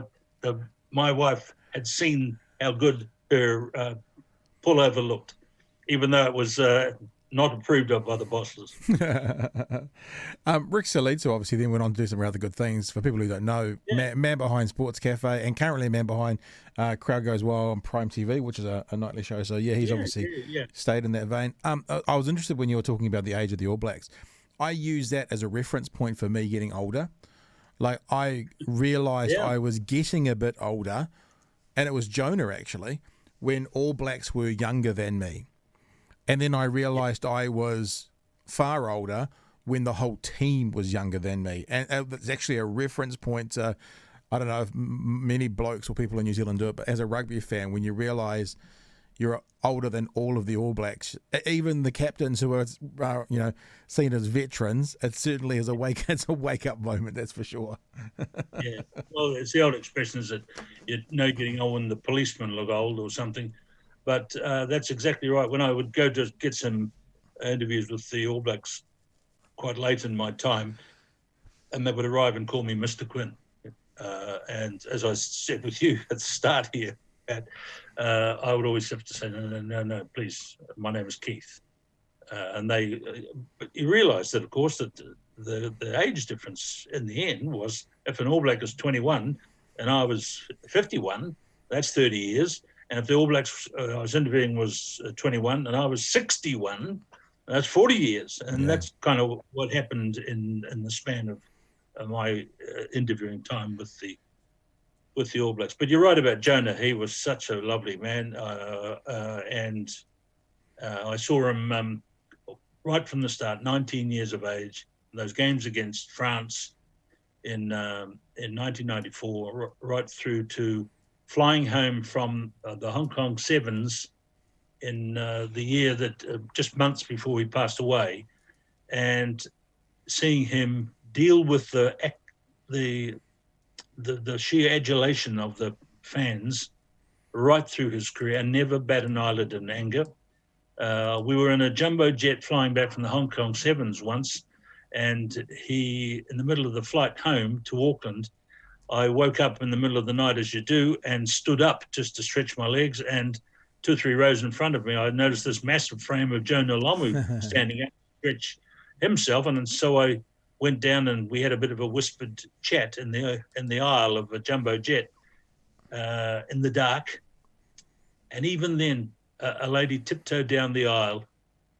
my wife had seen how good her pullover looked, even though it was not approved of by the bosses. Rick Salito obviously then went on to do some rather good things. For people who don't know, man behind Sports Cafe, and currently man behind Crowd Goes Wild on Prime TV, which is a nightly show. So he's obviously stayed in that vein. I was interested when you were talking about the age of the All Blacks. I use that as a reference point for me getting older. Like, I realised I was getting a bit older, and it was Jonah actually, when All Blacks were younger than me. And then I realised I was far older when the whole team was younger than me. And it's actually a reference point to, I don't know if many blokes or people in New Zealand do it, but as a rugby fan, when you realise you're older than all of the All Blacks, even the captains who are seen as veterans, it certainly is it's a wake-up moment, that's for sure. Yeah, well, it's the old expression is that getting old when the policemen look old or something. But that's exactly right. When I would go to get some interviews with the All Blacks quite late in my time, and they would arrive and call me Mr. Quinn. And as I said with you at the start here, Pat, I would always have to say, no, please, my name is Keith. But you realise that, of course, that the age difference in the end was, if an All Black was 21 and I was 51, that's 30 years. And if the All Blacks I was interviewing was 21 and I was 61, that's 40 years. And that's kind of what happened in the span of my interviewing time with the All Blacks. But you're right about Jonah. He was such a lovely man. And I saw him right from the start, 19 years of age, those games against France in 1994, right through to flying home from the Hong Kong Sevens in the year that just months before he passed away, and seeing him deal with the sheer adulation of the fans right through his career and never bat an eyelid in anger. We were in a jumbo jet flying back from the Hong Kong Sevens once, and he, in the middle of the flight home to Auckland, I woke up in the middle of the night, as you do, and stood up just to stretch my legs. And 2 or 3 rows in front of me, I noticed this massive frame of Jonah Lomu standing up to stretch himself. And so I went down and we had a bit of a whispered chat in the aisle of a jumbo jet in the dark. And even then, a lady tiptoed down the aisle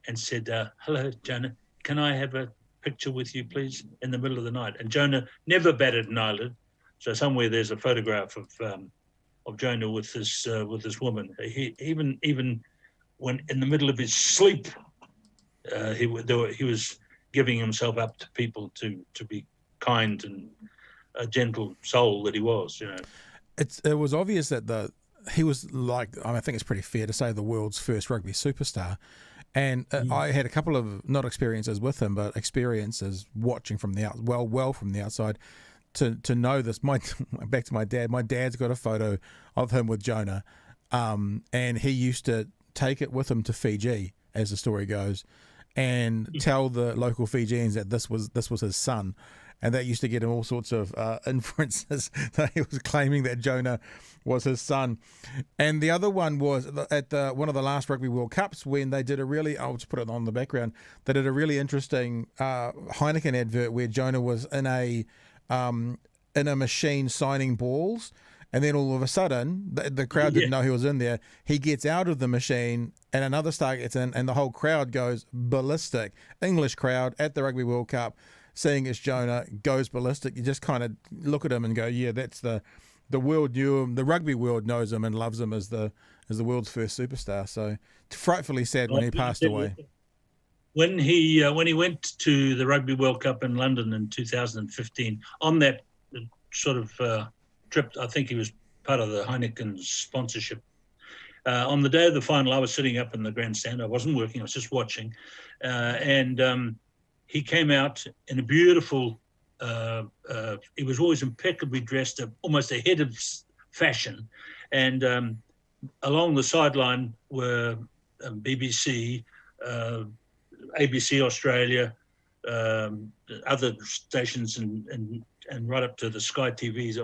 and said, "Hello, Jonah, can I have a picture with you, please?" in the middle of the night. And Jonah never batted an eyelid. So somewhere there's a photograph of Jonah with this woman. He even when in the middle of his sleep, he was giving himself up to people to be kind and a gentle soul that he was. It was obvious that he was like, I think it's pretty fair to say, the world's first rugby superstar. And I had a couple of not experiences with him, but experiences watching from the from the outside. To know this, back to my dad. My dad's got a photo of him with Jonah, and he used to take it with him to Fiji, as the story goes, and tell the local Fijians that this was his son, and that used to get him all sorts of inferences that he was claiming that Jonah was his son. And the other one was at one of the last Rugby World Cups, when they did I'll just put it on the background, they did a really interesting Heineken advert where Jonah was in a machine signing balls, And then all of a sudden, the crowd didn't know he was in there. He gets out of the machine, and another star gets in, and the whole crowd goes ballistic. English crowd at the Rugby World Cup, seeing it's Jonah, goes ballistic. You just kind of look at him and go, yeah, that's the world knew him. The rugby world knows him and loves him as the world's first superstar. So frightfully sad when he passed away. When he went to the Rugby World Cup in London in 2015, on that sort of trip, I think he was part of the Heineken sponsorship. On the day of the final, I was sitting up in the grandstand. I wasn't working, I was just watching. And he came out in a beautiful, he was always impeccably dressed, almost ahead of fashion. And along the sideline were BBC, ABC Australia, other stations, and right up to the Sky TVs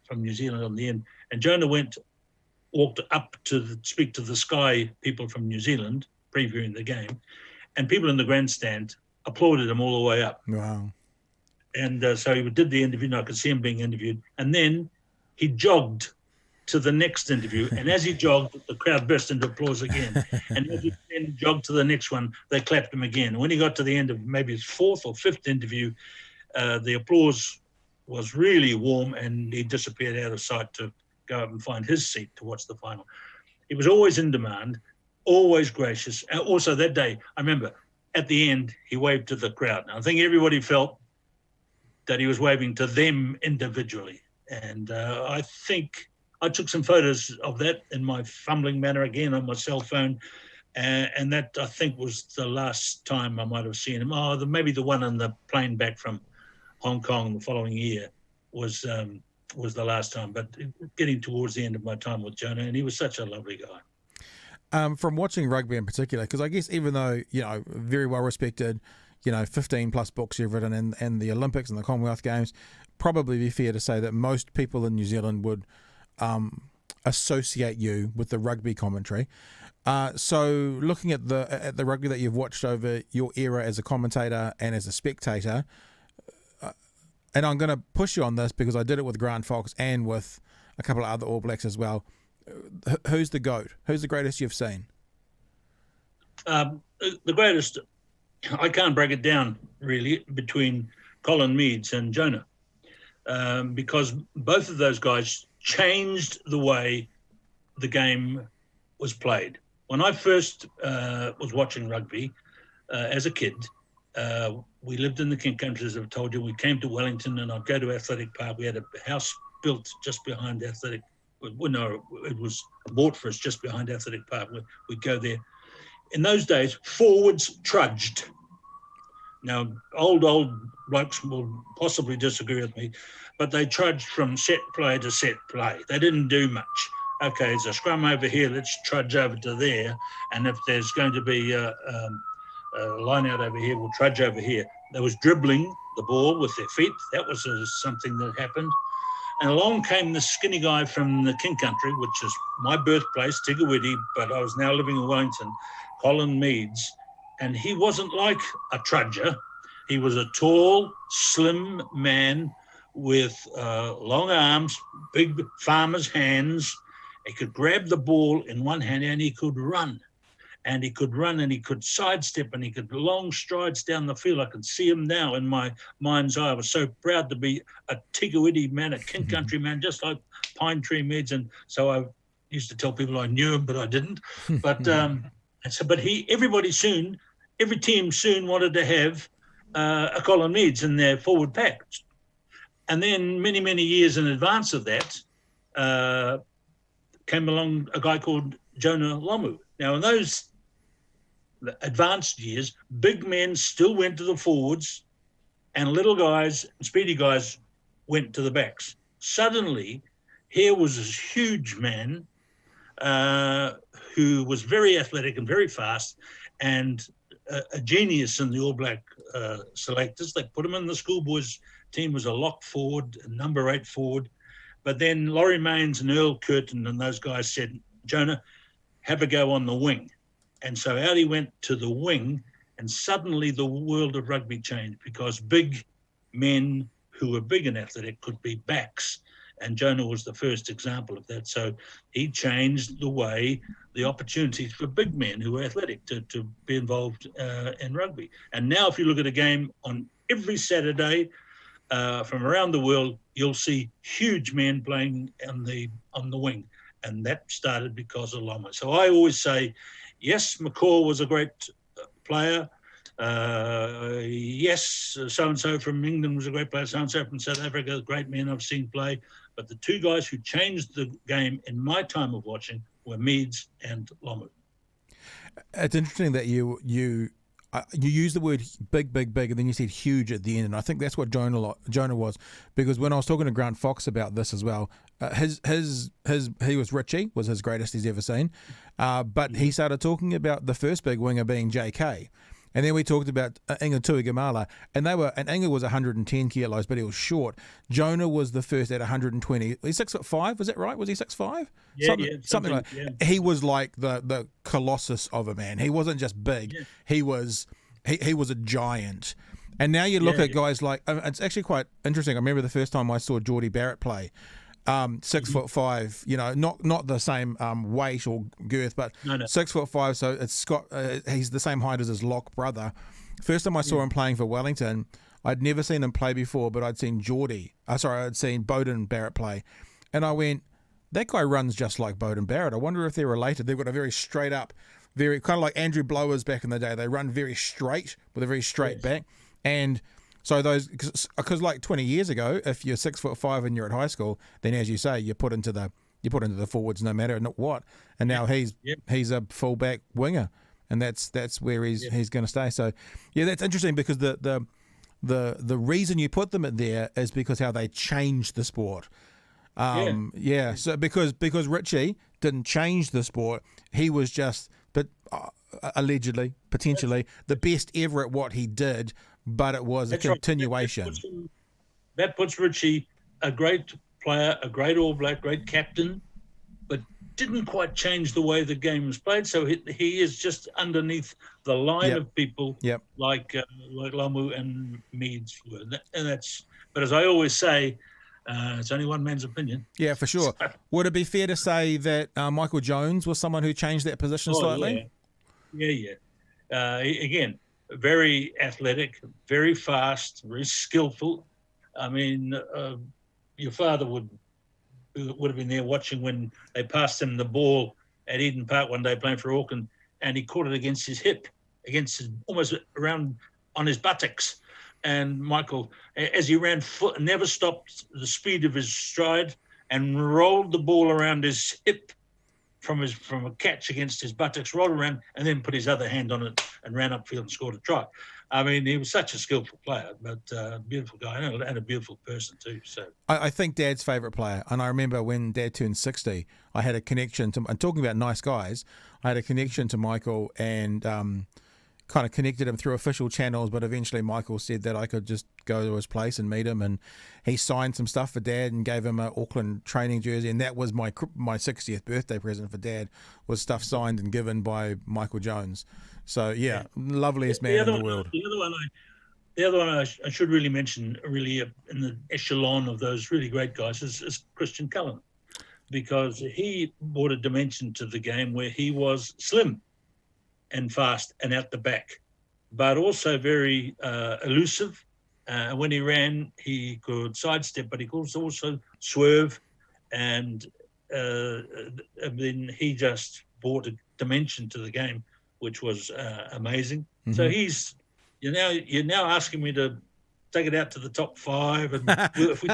from New Zealand on the end. And Jonah walked up to speak to the Sky people from New Zealand, previewing the game, and people in the grandstand applauded him all the way up. Wow. And so he did the interview, and I could see him being interviewed. And then he jogged to the next interview, and as he jogged, the crowd burst into applause again. And as he then jogged to the next one, they clapped him again. And when he got to the end of maybe his fourth or fifth interview, the applause was really warm, and he disappeared out of sight to go up and find his seat to watch the final. He was always in demand, always gracious. And also that day, I remember, at the end, he waved to the crowd. Now, I think everybody felt that he was waving to them individually. And I think I took some photos of that in my fumbling manner again on my cell phone. And that, I think, was the last time I might have seen him. Maybe the one on the plane back from Hong Kong the following year was the last time. But getting towards the end of my time with Jonah, and he was such a lovely guy. From watching rugby in particular, because I guess even though, very well respected, 15 plus books you've written and the Olympics and the Commonwealth Games, probably be fair to say that most people in New Zealand would associate you with the rugby commentary. So looking at the rugby that you've watched over your era as a commentator and as a spectator, and I'm going to push you on this because I did it with Grant Fox and with a couple of other All Blacks as well. Who's the GOAT? Who's the greatest you've seen? The greatest, I can't break it down really between Colin Meads and Jonah, because both of those guys changed the way the game was played. When I first was watching rugby as a kid, we lived in the King Country, as I've told you. We came to Wellington, and I'd go to Athletic Park. We had a house built just behind Athletic. Well, no, it was bought for us just behind Athletic Park. We'd go there. In those days, forwards trudged. Now, old blokes will possibly disagree with me, but they trudged from set play to set play. They didn't do much. Okay, there's a scrum over here, let's trudge over to there. And if there's going to be a line out over here, we'll trudge over here. There was dribbling the ball with their feet. That was something that happened. And along came the skinny guy from the King Country, which is my birthplace, Tigawiti, but I was now living in Wellington, Colin Meads. And he wasn't like a trudger. He was a tall, slim man with long arms, big farmer's hands. He could grab the ball in one hand and he could run. And he could run and he could sidestep and he could long strides down the field. I can see him now in my mind's eye. I was so proud to be a Tigawiti man, a King Country man, just like Pine Tree Meads. And so I used to tell people I knew him, but I didn't. But every team soon wanted to have a Colin Meads in their forward pack. And then many, many years in advance of that came along a guy called Jonah Lomu. Now, in those advanced years, big men still went to the forwards and little guys, speedy guys, went to the backs. Suddenly, here was this huge man who was very athletic and very fast and a genius in the All Black selectors. They put him in the schoolboys team, was a lock forward, a number 8 forward. But then Laurie Mains and Earl Curtin and those guys said, Jonah, have a go on the wing. And so out he went to the wing, and suddenly the world of rugby changed because big men who were big and athletic could be backs. And Jonah was the first example of that. So he changed the opportunities for big men who were athletic to be involved in rugby. And now if you look at a game on every Saturday from around the world, you'll see huge men playing on the wing. And that started because of Lomu. So I always say, yes, McCaw was a great player. Yes, so-and-so from England was a great player. So-and-so from South Africa, great men I've seen play. But the two guys who changed the game in my time of watching were Meads and Lomu. It's interesting that you used the word big, and then you said huge at the end, and I think that's what Jonah was, because when I was talking to Grant Fox about this as well, he was Richie, was his greatest he's ever seen, but he started talking about the first big winger being JK. And then we talked about Inga Tuigamala, and Inga was 110 kilos, but he was short. Jonah was the first at 120. He's 6'5", was that right? Was he 6'5"? Yeah, something like. Yeah. He was like the colossus of a man. He wasn't just big. Yeah. He was a giant. And now you look at guys like, it's actually quite interesting. I remember the first time I saw Geordie Barrett play. 6'5", you know, not the same weight or girth, but 6'5". So it's Scott. He's the same height as his lock brother. First time I saw him playing for Wellington, I'd never seen him play before, but I'd seen I'd seen Beauden Barrett play, and I went, that guy runs just like Beauden Barrett. I wonder if they're related. They've got a very straight up, very kind of like Andrew Blowers back in the day. They run very straight with a very straight back, and so those, because like 20 years ago, if you're 6'5" and you're at high school, then as you say, you're put into the forwards no matter what. And now he's a fullback winger, and that's where he's going to stay. So yeah, that's interesting, because the reason you put them in there is because how they changed the sport. So because Richie didn't change the sport, he was just allegedly, potentially the best ever at what he did. But it was a continuation. Right. That puts Richie, a great player, a great All Black, great captain, but didn't quite change the way the game was played. So he is just underneath the line of people like Lomu and Meads were. But as I always say, it's only one man's opinion. Yeah, for sure. Would it be fair to say that Michael Jones was someone who changed that position slightly? Yeah. Again, very athletic, very fast, very skillful. I mean, your father would have been there watching when they passed him the ball at Eden Park one day playing for Auckland, and he caught it against his hip, almost around on his buttocks. And Michael, as he ran, never stopped the speed of his stride and rolled the ball around his hip from a catch against his buttocks, rolled around, and then put his other hand on it and ran upfield and scored a try. I mean, he was such a skillful player, but a beautiful guy and a beautiful person too. So I think Dad's favourite player, and I remember when Dad turned 60, I had a connection to, and talking about nice guys, I had a connection to Michael and kind of connected him through official channels, but eventually Michael said that I could just go to his place and meet him, and he signed some stuff for Dad and gave him an Auckland training jersey, and that was my 60th birthday present for Dad, was stuff signed and given by Michael Jones. So loveliest man in the world. The other one I should really mention, really in the echelon of those really great guys, is Christian Cullen, because he brought a dimension to the game where he was slim and fast and out the back, but also very elusive. When he ran, he could sidestep, but he could also swerve, and then he just brought a dimension to the game, which was amazing. Mm-hmm. So you're now asking me to take it out to the top 5, and if we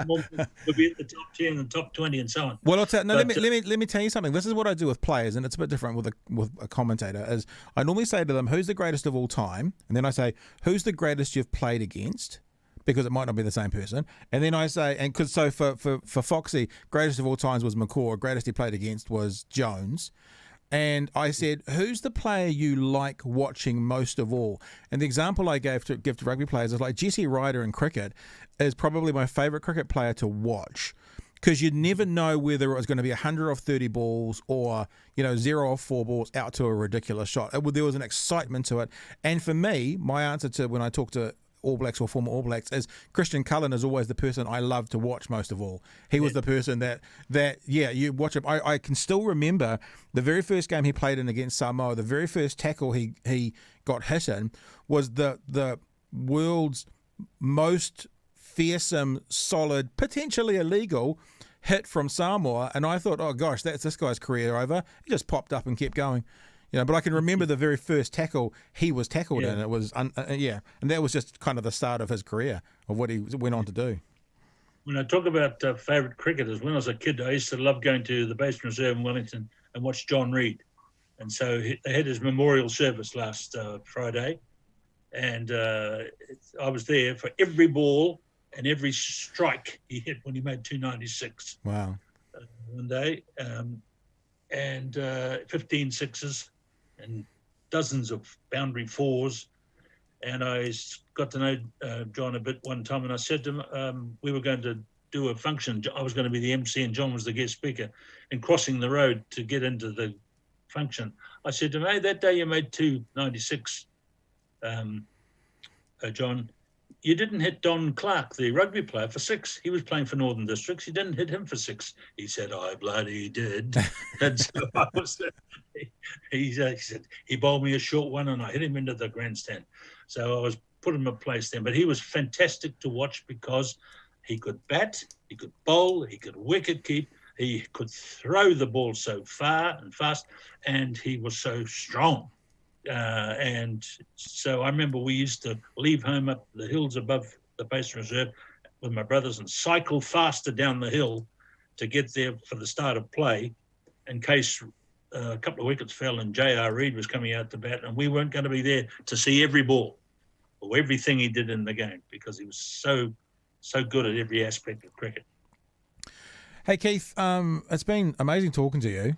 we'll be at the top 10 and top 20 and so on. Well, let me tell you something. This is what I do with players, and it's a bit different with a commentator. Is I normally say to them, "Who's the greatest of all time?" And then I say, "Who's the greatest you've played against?" Because it might not be the same person. And then I say, and because so for Foxy, greatest of all times was McCaw. Greatest he played against was Jones. And I said, who's the player you like watching most of all? And the example I give to rugby players is like Jesse Ryder in cricket is probably my favourite cricket player to watch, because you'd never know whether it was going to be 100 off 30 balls or 0 off 4 balls out to a ridiculous shot. There was an excitement to it. And for me, my answer to when I talk to All Blacks or former All Blacks is Christian Cullen is always the person I love to watch most of all. He was the person that you watch him. I can still remember the very first game he played in against Samoa. The very first tackle he got hit in was the world's most fearsome, solid, potentially illegal hit from Samoa, and I thought, oh gosh, that's this guy's career over. He just popped up and kept going. But I can remember the very first tackle he was tackled in. It was, and that was just kind of the start of his career, of what he went on to do. When I talk about favourite cricketers, when I was a kid, I used to love going to the Basin Reserve in Wellington and watch John Reid. And so they had his memorial service last Friday, and I was there for every ball and every strike he hit when he made 296. Wow. One day, and 15 sixes and dozens of boundary fours. And I got to know John a bit one time, and I said to him, we were going to do a function. I was going to be the MC and John was the guest speaker, and crossing the road to get into the function. I said to him, hey, that day you made 296, John, you didn't hit Don Clark, the rugby player, for 6. He was playing for Northern Districts. You didn't hit him for 6. He said, I bloody did. And so I was, he said, he bowled me a short one and I hit him into the grandstand. So I was put him in place then. But he was fantastic to watch because he could bat, he could bowl, he could wicket keep, he could throw the ball so far and fast, and he was so strong. And so I remember we used to leave home up the hills above the Basin Reserve with my brothers and cycle faster down the hill to get there for the start of play in case a couple of wickets fell and J.R. Reid was coming out to bat, and we weren't going to be there to see every ball or everything he did in the game because he was so good at every aspect of cricket. Hey Keith, it's been amazing talking to you.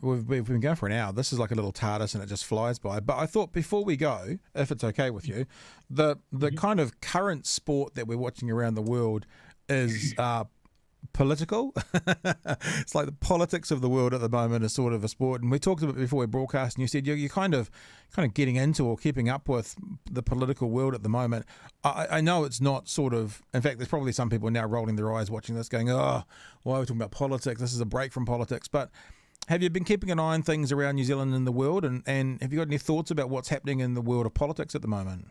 We've been going for an hour. This is like a little TARDIS and it just flies by. But I thought before we go, if it's okay with you, the kind of current sport that we're watching around the world is political. It's like the politics of the world at the moment is sort of a sport. And we talked about it before we broadcast, and you said you're kind of getting into or keeping up with the political world at the moment. I know it's not sort of, in fact, there's probably some people now rolling their eyes watching this going, oh, why are we talking about politics? This is a break from politics. But have you been keeping an eye on things around New Zealand and the world? And have you got any thoughts about what's happening in the world of politics at the moment?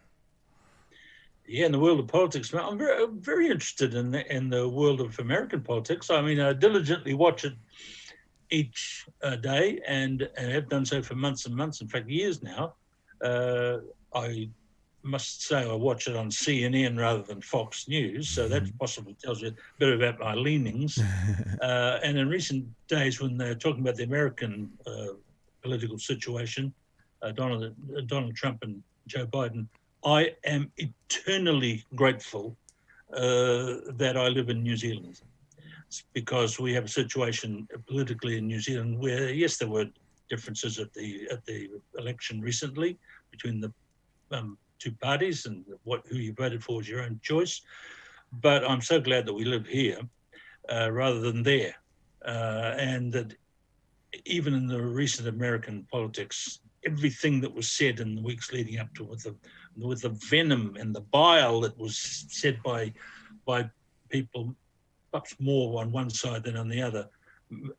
Yeah, in the world of politics, I'm very interested in the world of American politics. I mean, I diligently watch it each day and have done so for months and months, in fact, years now. I must say I watch it on CNN rather than Fox News, so that possibly tells you a bit about my leanings. And in recent days, when they're talking about the American political situation, Donald Trump and Joe Biden, I am eternally grateful that I live in New Zealand. It's because we have a situation politically in New Zealand where, yes, there were differences at the election recently between the two parties, and who you voted for is your own choice. But I'm so glad that we live here rather than there, and that even in the recent American politics, everything that was said in the weeks leading up to it, with the venom and the bile that was said by people, perhaps more on one side than on the other,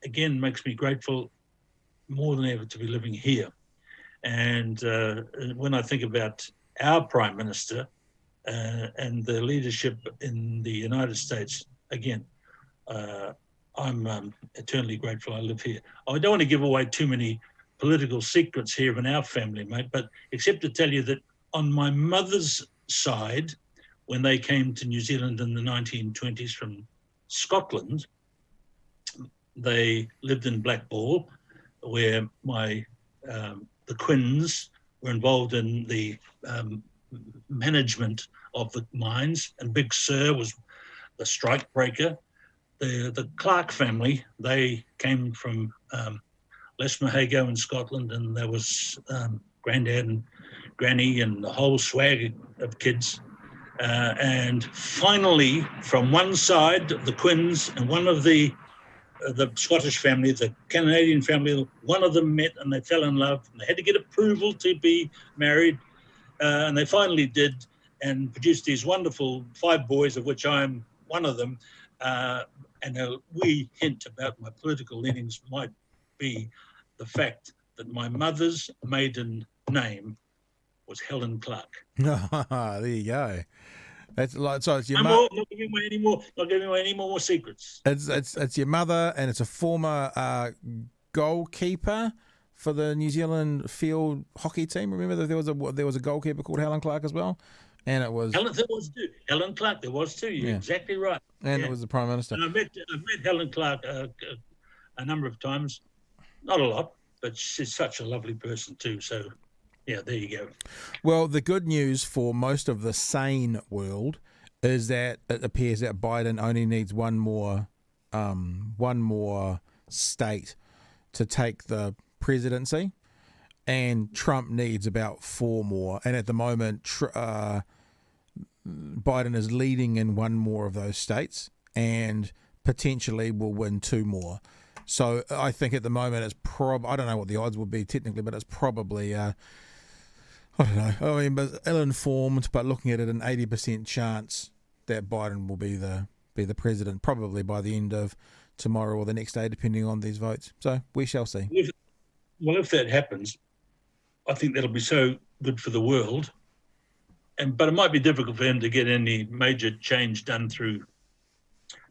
again makes me grateful more than ever to be living here. And when I think about our Prime Minister and the leadership in the United States, again, I'm eternally grateful I live here. I don't want to give away too many political secrets here in our family, mate, but except to tell you that on my mother's side, when they came to New Zealand in the 1920s from Scotland, they lived in Blackball, where the Quinns were involved in the management of the mines, and Big Sir was the strike breaker. The Clark family, they came from Lesmahago in Scotland, and there was Grandad and Granny and the whole swag of kids. And finally, from one side, the Quinns and one of the Scottish family, the Canadian family, one of them met and they fell in love, and they had to get approval to be married. And they finally did. and produced these wonderful 5 boys, of which I'm one of them. And a wee hint about my political leanings might be the fact that my mother's maiden name was Helen Clark. There you go. That's like, so it's your Not giving away any more secrets. It's your mother, and it's a former goalkeeper for the New Zealand field hockey team. Remember that there was a goalkeeper called Helen Clark as well, and it was Helen Clark. There was too. You're exactly right. And it was the Prime Minister. And I've met Helen Clark a number of times, not a lot, but she's such a lovely person too. So, yeah, there you go. Well, the good news for most of the sane world is that it appears that Biden only needs one more state to take the presidency, and Trump needs about 4 more. And at the moment, Biden is leading in 1 more of those states and potentially will win 2 more. So I think at the moment it's I don't know what the odds would be technically, but it's probably I don't know. I mean, but ill-informed, but looking at it, an 80% chance that Biden will be the president, probably by the end of tomorrow or the next day, depending on these votes. So we shall see. If that happens, I think that'll be so good for the world. But it might be difficult for him to get any major change done through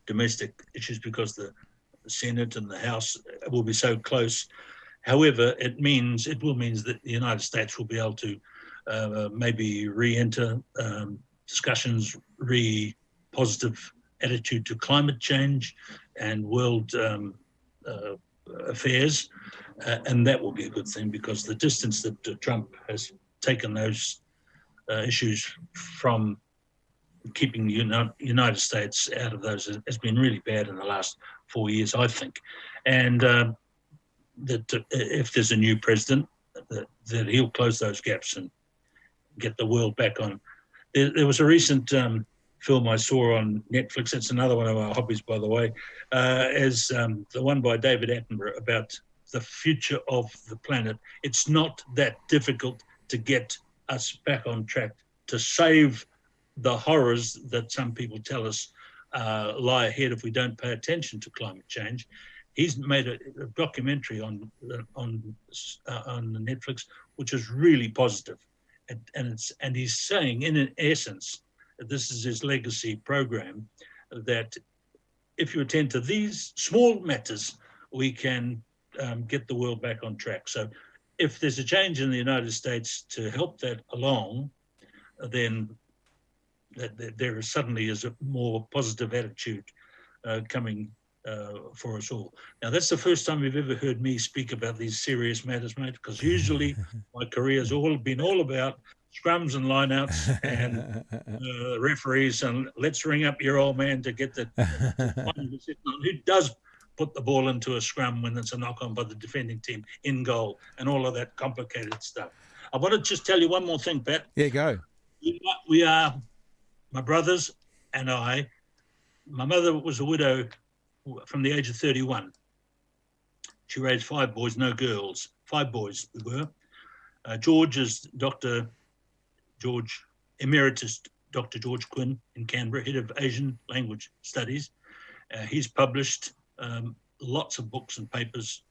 domestic issues because the Senate and the House will be so close. However, it will mean that the United States will be able to maybe re-enter discussions, positive attitude to climate change and world affairs, and that will be a good thing because the distance that Trump has taken those issues from keeping the United States out of those has been really bad in the last 4 years, I think. And that if there's a new president, that he'll close those gaps and get the world back on. There was a recent film I saw on Netflix. It's another one of our hobbies, by the way, is the one by David Attenborough about the future of the planet. It's not that difficult to get us back on track, to save the horrors that some people tell us lie ahead if we don't pay attention to climate change. He's made a documentary on Netflix, which is really positive, and he's saying, in essence, this is his legacy program, that if you attend to these small matters, we can get the world back on track. So if there's a change in the United States to help that along, then there suddenly is a more positive attitude coming for us all. Now, that's the first time you've ever heard me speak about these serious matters, mate, because usually my career has been all about scrums and lineouts and referees, and let's ring up your old man to get the one who does put the ball into a scrum when it's a knock-on by the defending team in goal and all of that complicated stuff. I want to just tell you one more thing, Pat. Yeah, go. We are, my brothers and I, my mother was a widow from the age of 31. She raised 5 boys, no girls. 5 boys we were. George is Emeritus Dr. George Quinn in Canberra, head of Asian language studies. He's published lots of books and papers,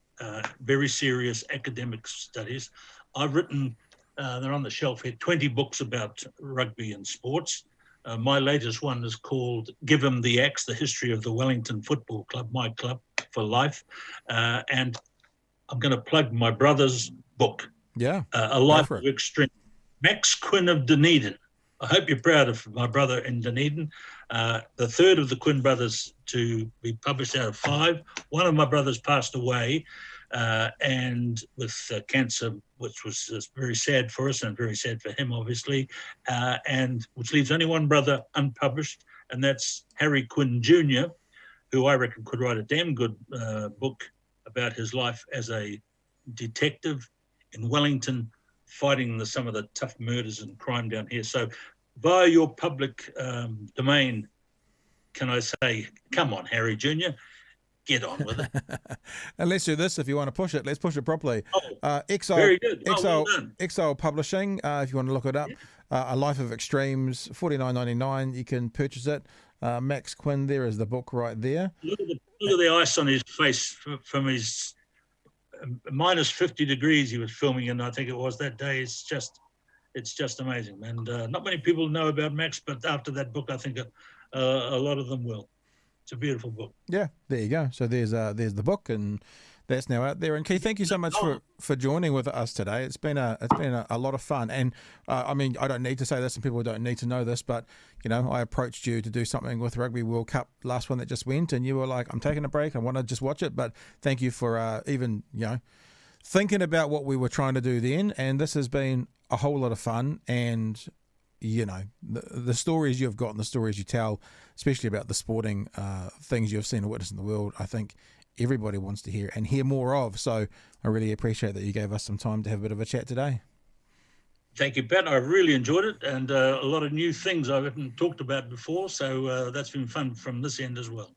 very serious academic studies. I've written, they're on the shelf here, 20 books about rugby and sports. My latest one is called Give 'Em the Axe, The History of the Wellington Football Club, my club for life. And I'm going to plug my brother's book, A Life of Extreme. Max Quinn of Dunedin. I hope you're proud of my brother in Dunedin. The third of the Quinn brothers to be published out of 5. One of my brothers passed away and with cancer, which was very sad for us and very sad for him, obviously, and which leaves only one brother unpublished, and that's Harry Quinn Jr., who I reckon could write a damn good book about his life as a detective in Wellington, fighting some of the tough murders and crime down here. So via your public domain, can I say, come on, Harry Jr., get on with it. And let's do this if you want to push it. Let's push it properly. Exile, Very good. Well done. Exile Publishing, if you want to look it up. A Life of Extremes, $49.99. You can purchase it. Max Quinn, there is the book right there. Look at the ice on his face from his minus 50 degrees he was filming in, I think it was that day. It's just amazing. And not many people know about Max, but after that book, I think a lot of them will. It's a beautiful book. Yeah, there you go. So there's the book, and that's now out there. And Keith, thank you so much for joining with us today. It's been a lot of fun. And I mean, I don't need to say this, and people don't need to know this, but you know, I approached you to do something with Rugby World Cup, last one that just went, and you were like, "I'm taking a break. I want to just watch it." But thank you for even thinking about what we were trying to do then. And this has been a whole lot of fun. And the stories you've got and the stories you tell, especially about the sporting things you've seen and witnessed in the world, I think everybody wants to hear and hear more of. So I really appreciate that you gave us some time to have a bit of a chat today. Thank you, Pat. I really enjoyed it, and a lot of new things I haven't talked about before. So that's been fun from this end as well.